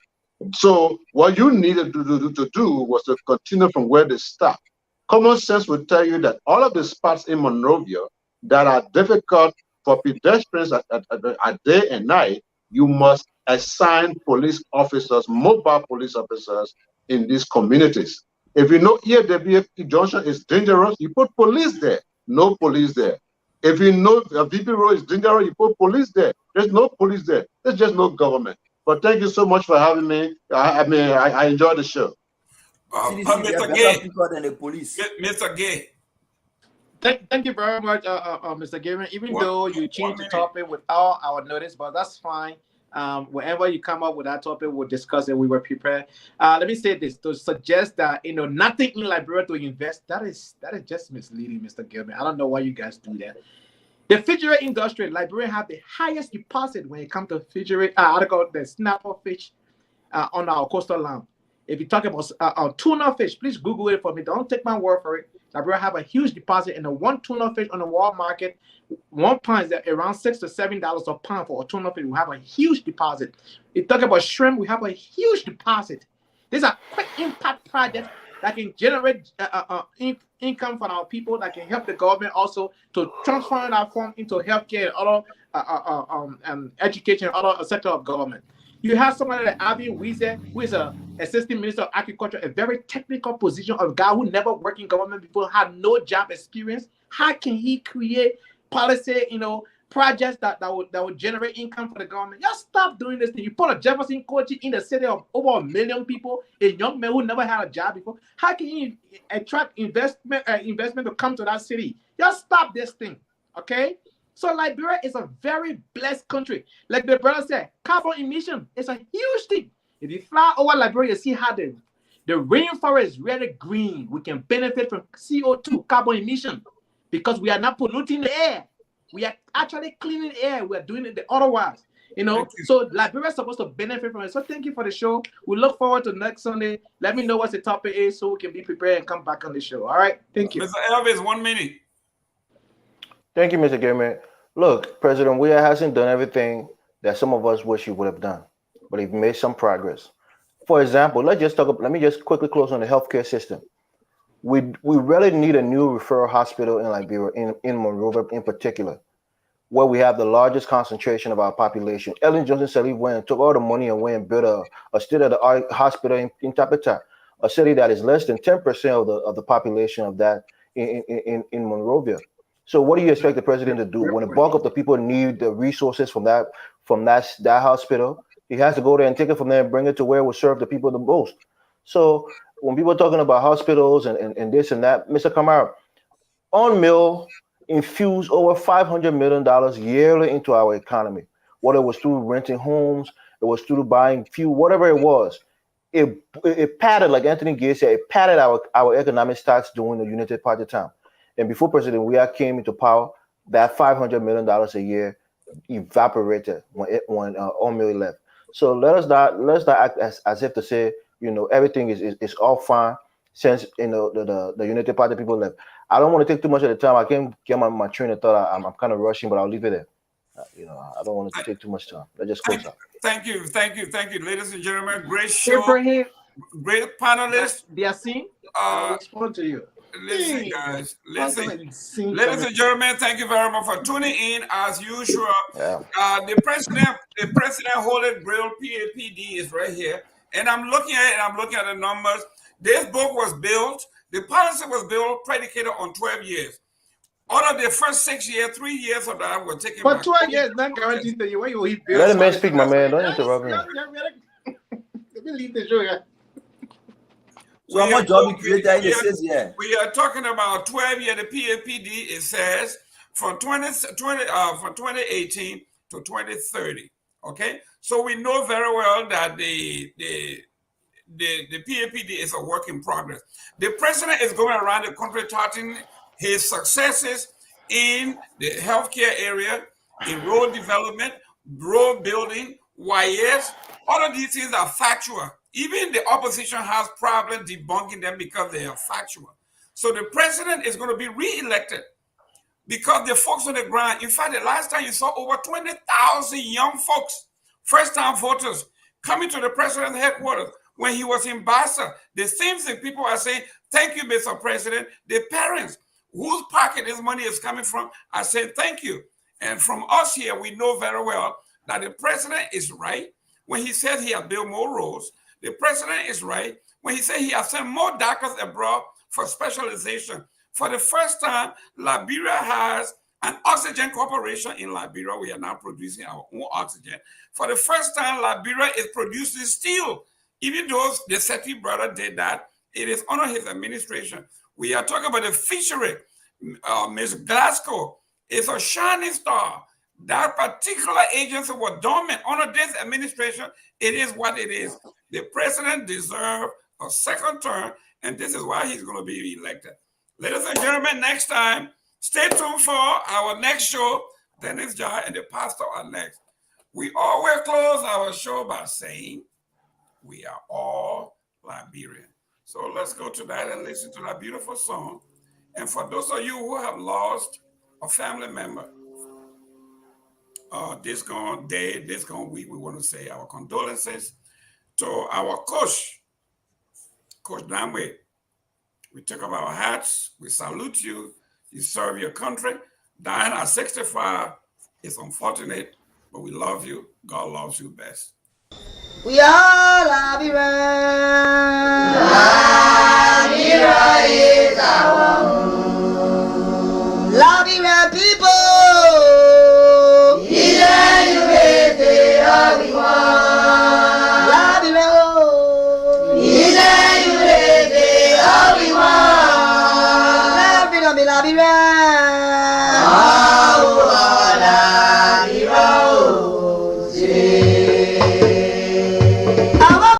So what you needed to do was to continue from where they start. Common sense would tell you that all of the spots in Monrovia that are difficult for pedestrians at day and night, you must assign police officers, mobile police officers in these communities. If you know EWF Junction is dangerous, you put police there. No police there. If you know VP Road is dangerous, you put police there. There's no police there. There's just no government. But thank you so much for having me. I enjoyed the show. Mr. Gay. Mr. Gay. Thank you very much, Mr. Gayman. Even though you changed the topic without our notice, but that's fine. Whenever you come up with that topic, we'll discuss it. We were prepared. Let me say this to suggest that nothing in Liberia to invest. That is just misleading, Mr. Gayman. I don't know why you guys do that. The fishery industry, Liberia have the highest deposit when it comes to fishery. I call it the snapper fish on our coastal land. If you talk about tuna fish, please Google it for me. Don't take my word for it. Liberia have a huge deposit, and the one tuna fish on the world market, 1 pound is around $6 to $7 a pound for a tuna fish. We have a huge deposit. You talk about shrimp, we have a huge deposit. These are quick impact projects that can generate income for our people, that can help the government also to transfer that fund into healthcare and other education, other sector of government. You have somebody like Abby Weah, who is an assistant minister of agriculture, a very technical position of a guy who never worked in government before, had no job experience. How can he create policy, projects that would generate income for the government? Just stop doing this thing. You put a Jefferson coaching in the city of over 1 million people, a young man who never had a job before. How can you attract investment to come to that city? Just stop this thing, okay? So Liberia is a very blessed country. Like the brother said, carbon emission is a huge thing. If you fly over Liberia, you see how the rainforest is really green. We can benefit from CO2, carbon emission, because we are not polluting the air. We are actually cleaning the air. We are doing it otherwise. So Liberia is supposed to benefit from it. So thank you for the show. We look forward to next Sunday. Let me know what the topic is so we can be prepared and come back on the show. All right. Thank you. Mr. Elvis, 1 minute. Thank you, Mr. Gayman. Look, President Weah hasn't done everything that some of us wish he would have done, but he's made some progress. For example, let me just quickly close on the healthcare system. We really need a new referral hospital in Liberia, in Monrovia in particular, where we have the largest concentration of our population. Ellen Johnson said he went and took all the money and went and built a state-of-the-art hospital in Tapeta, a city that is less than 10% of the population of that in Monrovia. So what do you expect the president to do when the bulk of the people need the resources from that hospital? He has to go there and take it from there and bring it to where it will serve the people the most. So when people are talking about hospitals and this and that, Mr. Kamara, Unmill infused over $500 million yearly into our economy. Whether it was through renting homes, it was through buying fuel, whatever it was. It padded, like Anthony Gay said, it padded our economic stocks during the United Party time. And before President Weah came into power, that $500 million a year evaporated when Unmill left. So let's not act as if to say, you know, everything is all fine since, you know, the United Party people left. I don't want to take too much of the time. I can't get my train of thought. I'm kind of rushing, but I'll leave it there. You know, I don't want to take too much time. Let's just close out. Thank you, ladies and gentlemen. Great show. Ibrahim, great panelists. They are seeing. I'll respond to you. Listen, guys. Listen, ladies and gentlemen. Thank you very much for tuning in. As usual, the president holding Braille PAPD is right here, and I'm looking at it. I'm looking at the numbers. This book was built. The policy was built predicated on 12 years. Out of the first 6 years, 3 years of that were taken. For 12 years, not guaranteed that you when you build. Let the man speak, my man. Don't interrupt him. Let me leave the show. So much job created. We are talking about 12 years. The PAPD, it says from 2018 to 2030. Okay, so we know very well that the PAPD is a work in progress. The president is going around the country touting his successes in the healthcare area, in road development, road building, WAEC. All of these things are factual. Even the opposition has problems debunking them because they are factual. So the president is going to be re-elected because the folks on the ground, in fact, the last time you saw over 20,000 young folks, first-time voters, coming to the president's headquarters when he was in Bassa. The same thing people are saying, thank you, Mr. President. The parents whose pocket this money is coming from are saying thank you. And from us here, we know very well that the president is right when he says he has built more roads. The president is right when he says he has sent more doctors abroad for specialization. For the first time, Liberia has an oxygen corporation in Liberia. We are now producing our own oxygen. For the first time, Liberia is producing steel. Even though the Seti brother did that, it is under his administration. We are talking about the fishery. Ms. Glasgow is a shining star. That particular agency was dormant under this administration. It is what it is. The president deserves a second term, and this is why he's going to be elected. Ladies and gentlemen, next time, stay tuned for our next show. Dennis Jai and the pastor are next. We always close our show by saying, we are all Liberian. So let's go to that and listen to that beautiful song. And for those of you who have lost a family member, this gone day, this gone week, we want to say our condolences to our coach, Coach Damwe. We take off our hats, we salute you, you serve your country. Dying at 65 is unfortunate, but we love you. God loves you best. We are Liberian. Liberia is our home. Liberian people. Liberia.